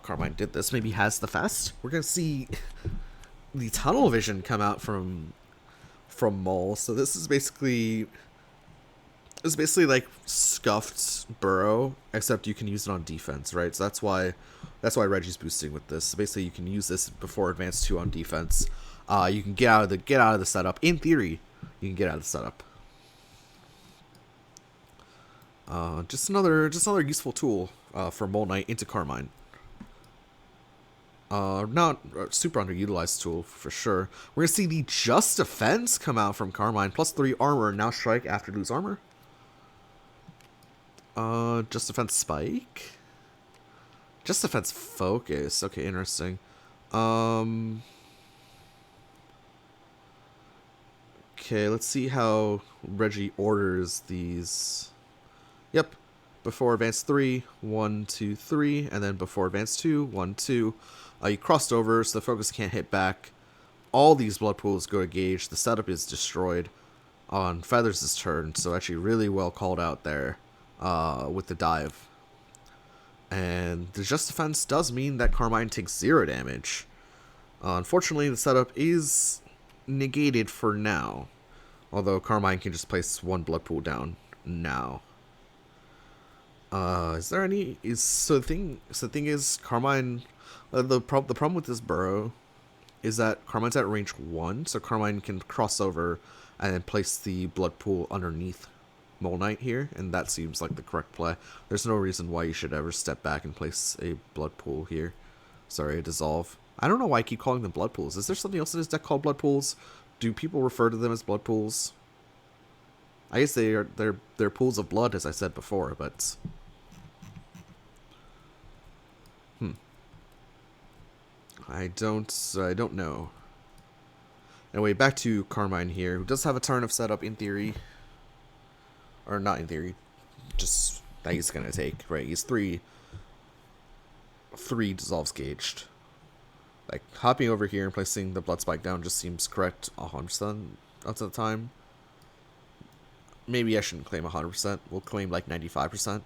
Speaker 1: Carmine did this. Maybe he has the fast. We're gonna see the tunnel vision come out from Mole. So this is basically like scuffed Burrow, except you can use it on defense, right? So that's why Reggie's boosting with this. So basically, you can use this before advance 2 on defense. You can get out of the setup. In theory, you can get out of the setup. Just another useful tool for Mole Knight into Carmine. Not a super underutilized tool for sure. We're gonna see the Just Defense come out from Carmine. +3 armor, now strike after lose armor. Just Defense Spike. Just Defense Focus. Okay, interesting. Okay, let's see how Reggie orders these. Yep. Before advance 3, 1, 2, 3, and then before advance 2, 1, 2. You crossed over, so the focus can't hit back. All these blood pools go to gauge. The setup is destroyed on Feathers' turn, so actually really well called out there with the dive. And the Just Defense does mean that Carmine takes 0 damage. Unfortunately, the setup is negated for now, although Carmine can just place 1 blood pool down now. Is there any? So the thing is, Carmine. The problem with this Burrow is that Carmine's at range 1, so Carmine can cross over and then place the blood pool underneath Mole Knight here, and that seems like the correct play. There's no reason why you should ever step back and place a blood pool here. Sorry, a dissolve. I don't know why I keep calling them blood pools. Is there something else in his deck called blood pools? Do people refer to them as blood pools? I guess they're pools of blood, as I said before, but I don't know. Anyway, back to Carmine here, who does have a turn of setup in theory. Or not in theory, just that he's gonna take, right? He's 3 dissolves gauged. Like, hopping over here and placing the blood spike down just seems correct 100% of the time. Maybe I shouldn't claim 100%. We'll claim like 95%.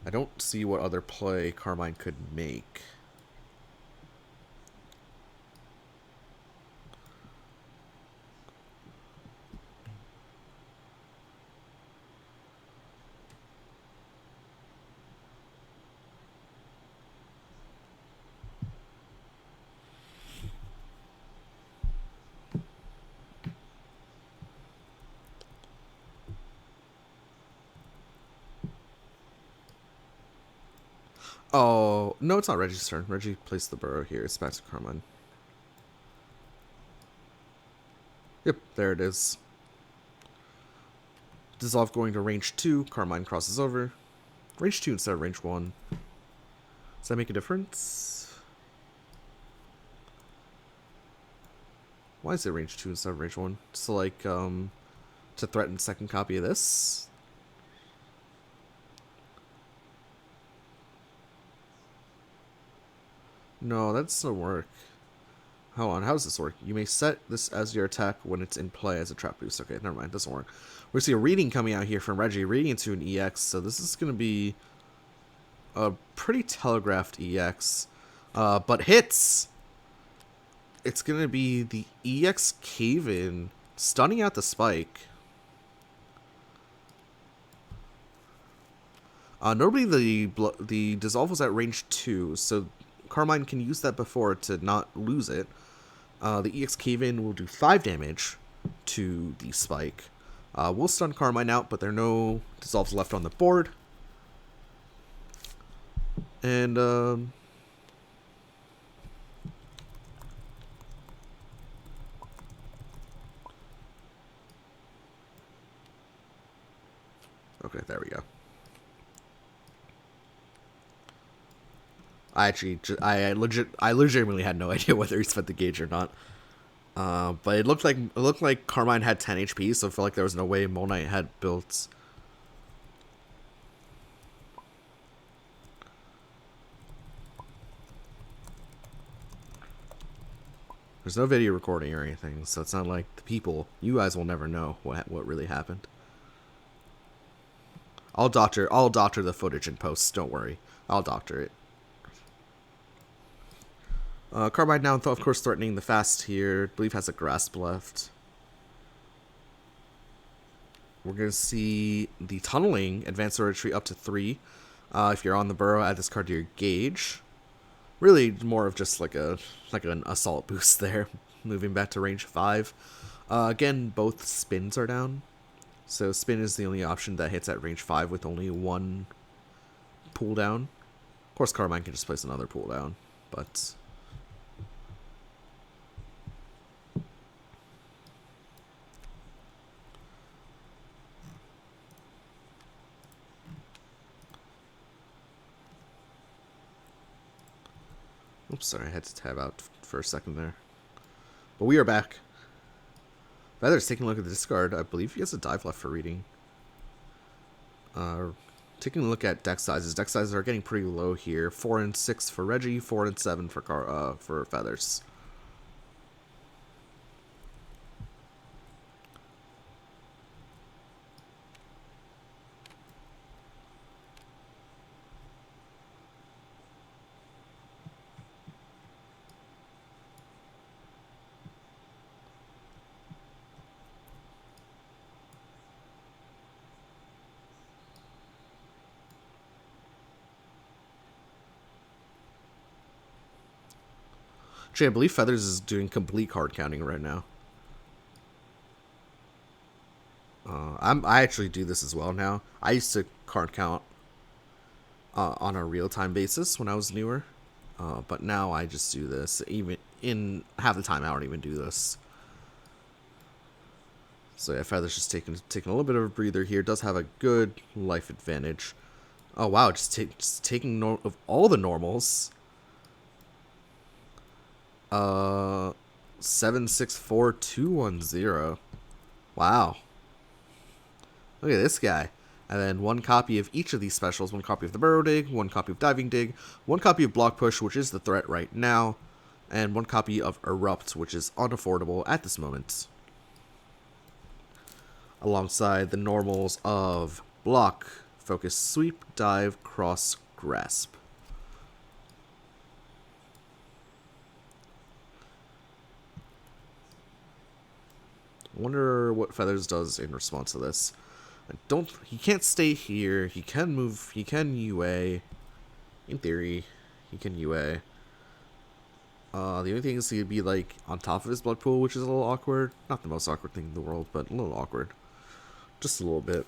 Speaker 1: I don't see what other play Carmine could make. Oh, no, it's not Reggie's turn. Reggie placed the Burrow here. It's back to Carmine. Yep, there it is. Dissolve going to range 2. Carmine crosses over. Range 2 instead of range 1. Does that make a difference? Why is it range 2 instead of range 1? So, like, to threaten second copy of this? No, that doesn't work. Hold on, how does this work? You may set this as your attack when it's in play as a trap boost. Okay, never mind, doesn't work. We see a reading coming out here from Reggie, reading into an EX, so this is going to be a pretty telegraphed EX. But hits! It's going to be the EX Cave-In, stunning out the spike. Notably, the dissolve was at range 2, so Carmine can use that before to not lose it. The EX Cave-In will do 5 damage to the spike. We'll stun Carmine out, but there are no dissolves left on the board. And, okay, there we go. I legitimately had no idea whether he spent the gauge or not. But it looked like Carmine had 10 HP, so I felt like there was no way Mole Knight had built. There's no video recording or anything, so it's not like the people. You guys will never know what really happened. I'll doctor the footage in post. Don't worry, I'll doctor it. Carmine now, of course, threatening the fast here. I believe has a grasp left. We're going to see the tunneling advance or retreat up to 3. If you're on the burrow, add this card to your gauge. Really more of just like an assault boost there. Moving back to range 5. Again, both spins are down. So spin is the only option that hits at range 5 with only one pull down. Of course, Carmine can just place another pull down, but... Oops, sorry, I had to tab out for a second there. But we are back. Feather's taking a look at the discard. I believe he has a dive left for reading. Taking a look at deck sizes. Deck sizes are getting pretty low here. 4 and 6 for Reggie, 4 and 7 for Feathers. Actually, I believe Feathers is doing complete card counting right now. I actually do this as well now. I used to card count on a real-time basis when I was newer. But now I just do this. Even in half the time, I don't even do this. So yeah, Feather's just taking a little bit of a breather here. Does have a good life advantage. Oh wow, just taking of all the normals. 764210. Wow. Look at this guy. And then 1 copy of each of these specials. 1 copy of the Burrow Dig, 1 copy of Diving Dig, 1 copy of Block Push, which is the threat right now, and 1 copy of Erupt, which is unaffordable at this moment. Alongside the normals of Block, Focus, Sweep, Dive, Cross, Grasp. I wonder what Feathers does in response to this. He can't stay here. He can move. He can UA. In theory, he can UA. The only thing is he'd be like on top of his blood pool, which is a little awkward. Not the most awkward thing in the world, but a little awkward. Just a little bit.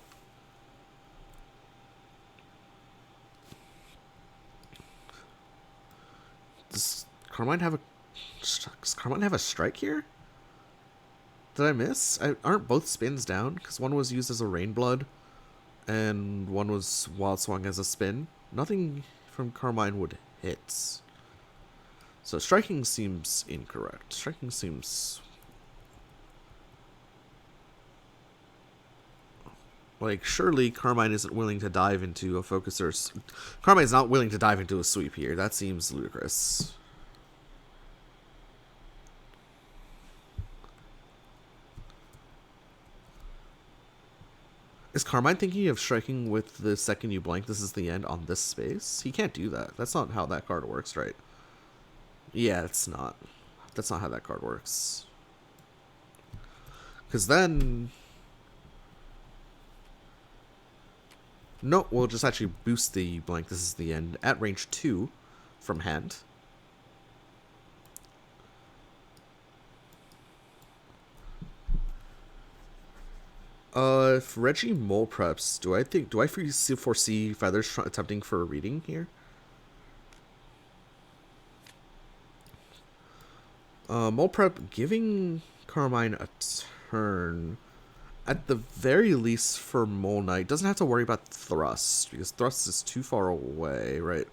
Speaker 1: Does Carmine have a strike here? Did I miss? Aren't both spins down? Because one was used as a Rain Blood, and one was Wild Swung as a spin. Nothing from Carmine would hit. So striking seems incorrect. Striking seems... like, surely Carmine isn't willing to dive into a focuser. Carmine's not willing to dive into a sweep here. That seems ludicrous. Is Carmine thinking of striking with the second you blank, this is the end on this space? He can't do that. That's not how that card works, right? Yeah, it's not. That's not how that card works. Because then... no, we'll just actually boost the blank, this is the end, at range 2 from hand. If Reggie mole preps, do I foresee Feathers attempting for a reading here? Mole prep giving Carmine a turn. At the very least for Mole Knight, doesn't have to worry about Thrust, because Thrust is too far away, right?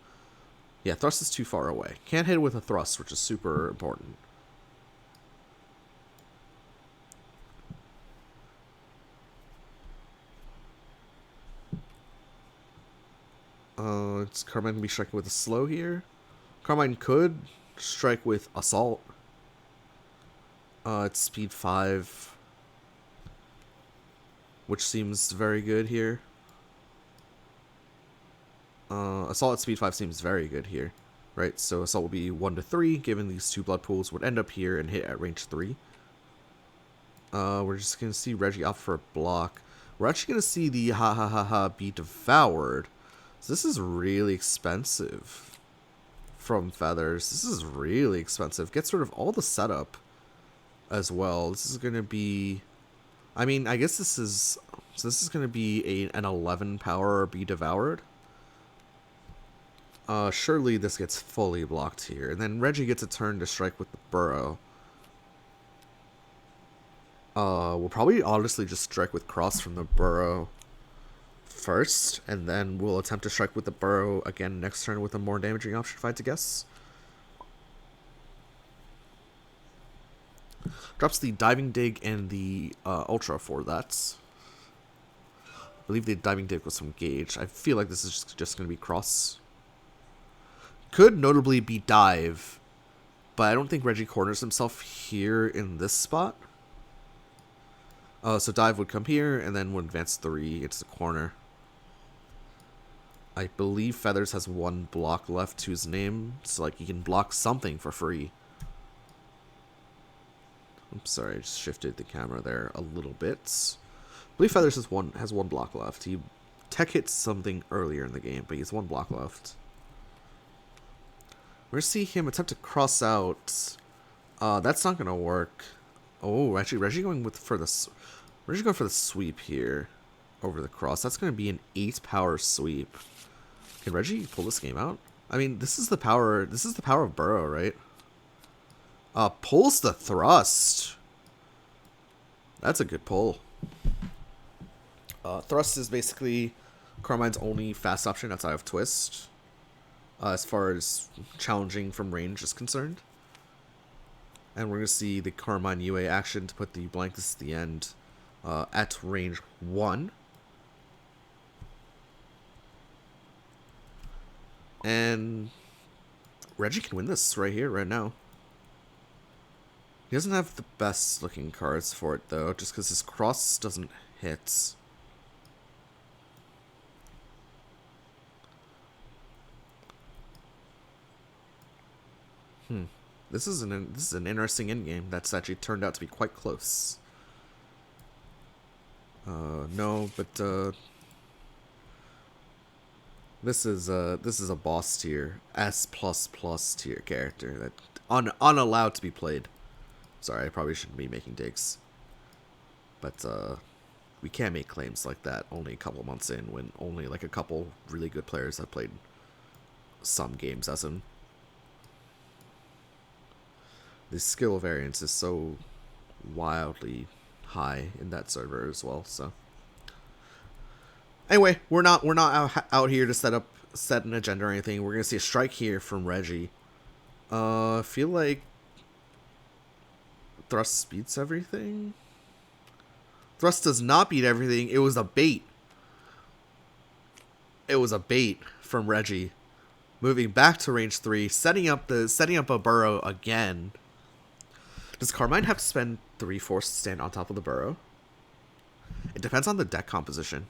Speaker 1: Yeah, Thrust is too far away. Can't hit it with a Thrust, which is super important. It's Carmine gonna be striking with a slow here. Carmine could strike with Assault. It's speed 5, which seems very good here. Assault at speed 5 seems very good here, right? So Assault will be 1 to 3, given these 2 blood pools would end up here and hit at range 3. We're just going to see Reggie opt for a block. We're actually going to see the ha ha ha ha be devoured. So this is really expensive from Feathers. This is really expensive. Gets rid of all the setup as well. This is going to be... I mean, I guess this is... So this is going to be an 11 power be devoured. Surely this gets fully blocked here. And then Reggie gets a turn to strike with the Burrow. We'll probably honestly just strike with Cross from the Burrow first, and then we'll attempt to strike with the Burrow again next turn with a more damaging option, if I had to guess. Drops the Diving Dig and the Ultra for that. I believe the Diving Dig was from Gauge. I feel like this is just going to be Cross. Could notably be Dive, but I don't think Reggie corners himself here in this spot. So Dive would come here, and then would advance 3 into the corner. I believe Feathers has 1 block left to his name, so like he can block something for free. I'm sorry, I just shifted the camera there a little bit. I believe Feathers has one block left. He tech hit something earlier in the game, but he has 1 block left. We're gonna see him attempt to cross out. That's not gonna work. Oh, actually, Reggie going for the sweep here over the cross. That's gonna be an 8 power sweep. Can Reggie pull this game out? I mean, this is the power. This is the power of Burrow, right? Pulls the Thrust. That's a good pull. Thrust is basically Carmine's only fast option outside of Twist. As far as challenging from range is concerned. And we're going to see the Carmine UA action to put the blankness at the end at range 1. And Reggie can win this right here, right now. He doesn't have the best looking cards for it, though, just because his cross doesn't hit. This is an interesting endgame that's actually turned out to be quite close. No, but this is a boss tier, S++ tier character that unallowed to be played. Sorry, I probably shouldn't be making digs, but we can't make claims like that only a couple months in, when only like a couple really good players have played some games as him. The skill variance is so wildly high in that server as well. So anyway, we're not out here to set an agenda or anything. We're gonna see a strike here from Reggie. I feel like Thrust beats everything. Thrust does not beat everything. It was a bait. It was a bait from Reggie. Moving back to range 3, setting up a Burrow again. Does Carmine have to spend 3 force to stand on top of the Burrow? It depends on the deck composition.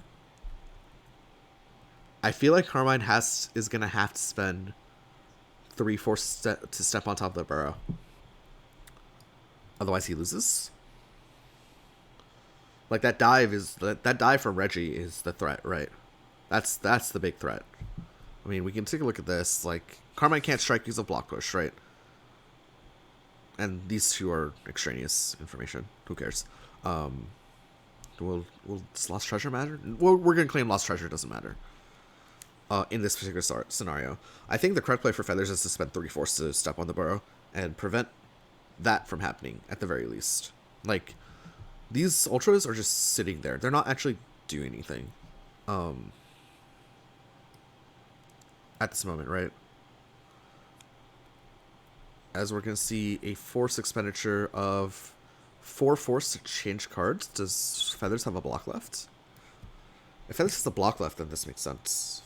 Speaker 1: I feel like Carmine is gonna have to spend 3 force to step on top of the Burrow. Otherwise, he loses. Like that dive from Reggie is the threat, right? That's the big threat. I mean, we can take a look at this. Like, Carmine can't strike because of block push, right? And these two are extraneous information. Who cares? Will Lost Treasure matter? Well, we're going to claim Lost Treasure doesn't matter. In this particular scenario. I think the correct play for Feathers is to spend 3 Force to step on the burrow and prevent that from happening at the very least. Like, these Ultras are just sitting there. They're not actually doing anything. At this moment, right? As we're going to see a Force expenditure of 4 Force to change cards. Does Feathers have a block left? If Feathers has a block left, then this makes sense.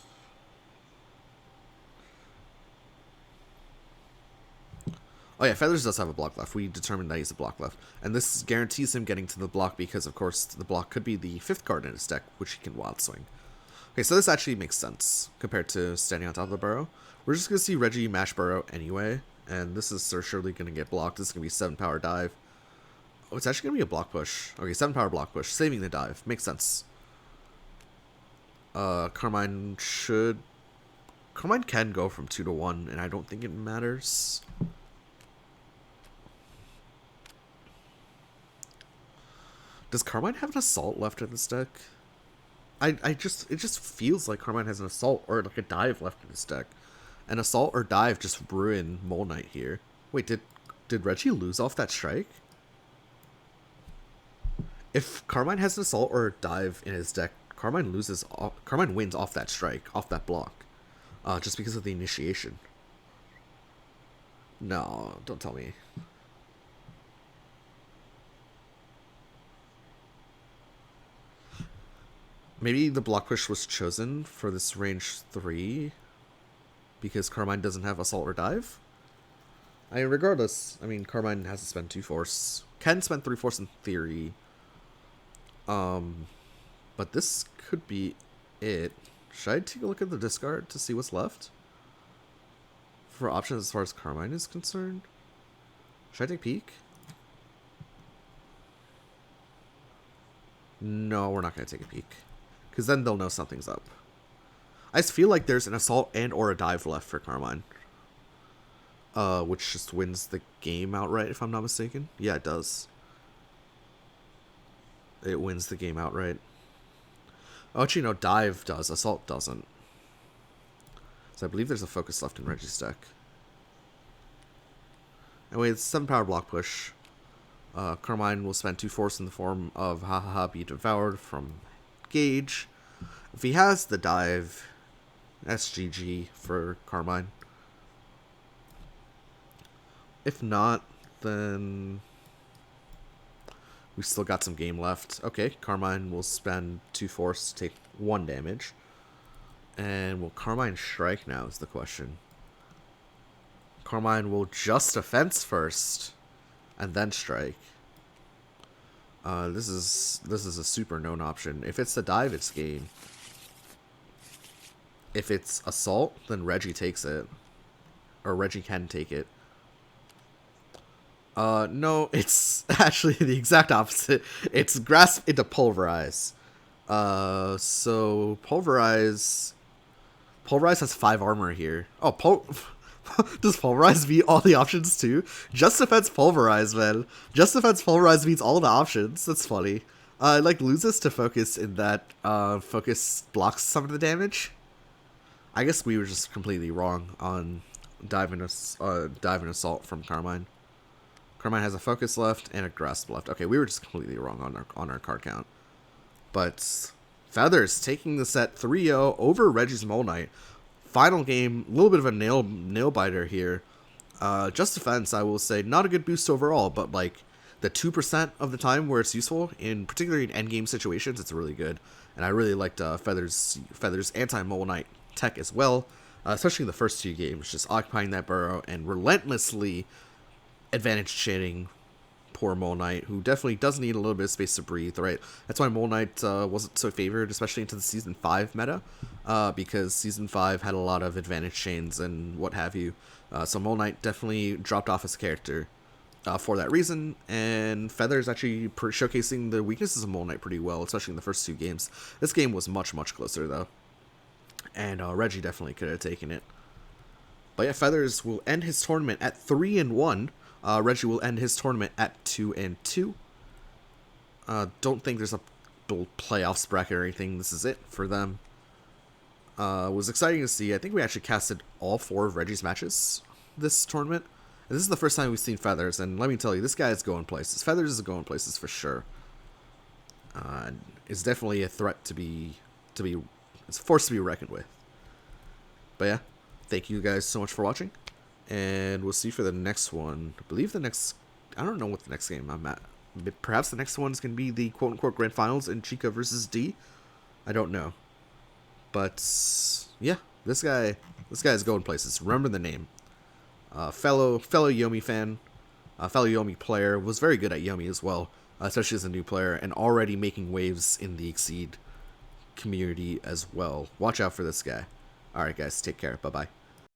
Speaker 1: Oh yeah, Feathers does have a block left. We determined that he has a block left. And this guarantees him getting to the block because, of course, the block could be the 5th card in his deck, which he can Wild Swing. Okay, so this actually makes sense compared to standing on top of the burrow. We're just going to see Reggie mash burrow anyway, and this is surely going to get blocked. This is going to be 7 power dive. Oh, it's actually going to be a block push. Okay, 7 power block push, saving the dive. Makes sense. Carmine can go from 2 to 1, and I don't think it matters. Does Carmine have an Assault left in this deck? It just feels like Carmine has an Assault or like a Dive left in his deck. An Assault or Dive just ruin Mole Knight here. Wait, did Reggie lose off that strike? If Carmine has an Assault or a Dive in his deck, Carmine wins off that strike, off that block. Just because of the initiation. No, don't tell me. Maybe the block push was chosen for this range 3 because Carmine doesn't have Assault or Dive? I mean, regardless, Carmine has to spend 2 Force. Can spend 3 Force in theory. But this could be it. Should I take a look at the discard to see what's left? For options as far as Carmine is concerned? Should I take peek? No, we're not going to take a peek. Because then they'll know something's up. I just feel like there's an Assault and or a Dive left for Carmine. Which just wins the game outright, if I'm not mistaken. Yeah, it does. It wins the game outright. Oh, actually, no, Dive does. Assault doesn't. So I believe there's a focus left in Reggie's deck. Anyway, it's 7 power block push. Carmine will spend 2 Force in the form of Ha be devoured from Gauge. If he has the Dive, that's GG for Carmine. If not, then we still got some game left. Okay, Carmine will spend 2 Force to take 1 damage. And will Carmine strike now is the question. Carmine will just offense first and then strike. This is a super known option. If it's the Dive, it's game. If it's Assault, then Reggie takes it. Or Reggie can take it. No, it's actually the exact opposite. It's Grasp into Pulverize. So Pulverize has 5 armor here. Oh, does Pulverize beat all the options too? Just Defense Pulverize, man. Just Defense Pulverize beats all the options. That's funny. Like loses to Focus in that Focus blocks some of the damage. I guess we were just completely wrong on Dive and Assault from Carmine. Carmine has a Focus left and a Grasp left. Okay, we were just completely wrong on our card count. But Feathers taking the set 3-0 over Reggie's Mole Knight. Final game, a little bit of a nail biter here. Just Defense, I will say, not a good boost overall, but like the 2% of the time where it's useful, particularly in endgame situations, it's really good. And I really liked Feathers anti-Mole Knight tech as well, especially in the first 2 games, just occupying that burrow and relentlessly advantage shading poor Mole Knight, who definitely does need a little bit of space to breathe, right? That's why Mole Knight wasn't so favored, especially into the Season 5 meta, because Season 5 had a lot of advantage chains and what have you. So Mole Knight definitely dropped off as a character for that reason, and Feathers actually showcasing the weaknesses of Mole Knight pretty well, especially in the first 2 games. This game was much, much closer, though, and Reggie definitely could have taken it. But yeah, Feathers will end his tournament at 3-1. Reggie will end his tournament at 2-2. Don't think there's a playoffs bracket or anything. This is it for them. It was exciting to see. I think we actually casted all 4 of Reggie's matches this tournament. And this is the first time we've seen Feathers, and let me tell you, this guy is going places. Feathers is going places for sure. It's definitely a threat it's a force to be reckoned with. But yeah, thank you guys so much for watching, and we'll see you for the next one. I believe I don't know what the next game I'm at. Perhaps the next one is going to be the quote-unquote grand finals in Chica versus D. I don't know. But yeah, this guy is going places. Remember the name. Fellow Yomi fan, fellow Yomi player, was very good at Yomi as well, especially as a new player, and already making waves in the Exceed community as well. Watch out for this guy. Alright guys, take care. Bye-bye.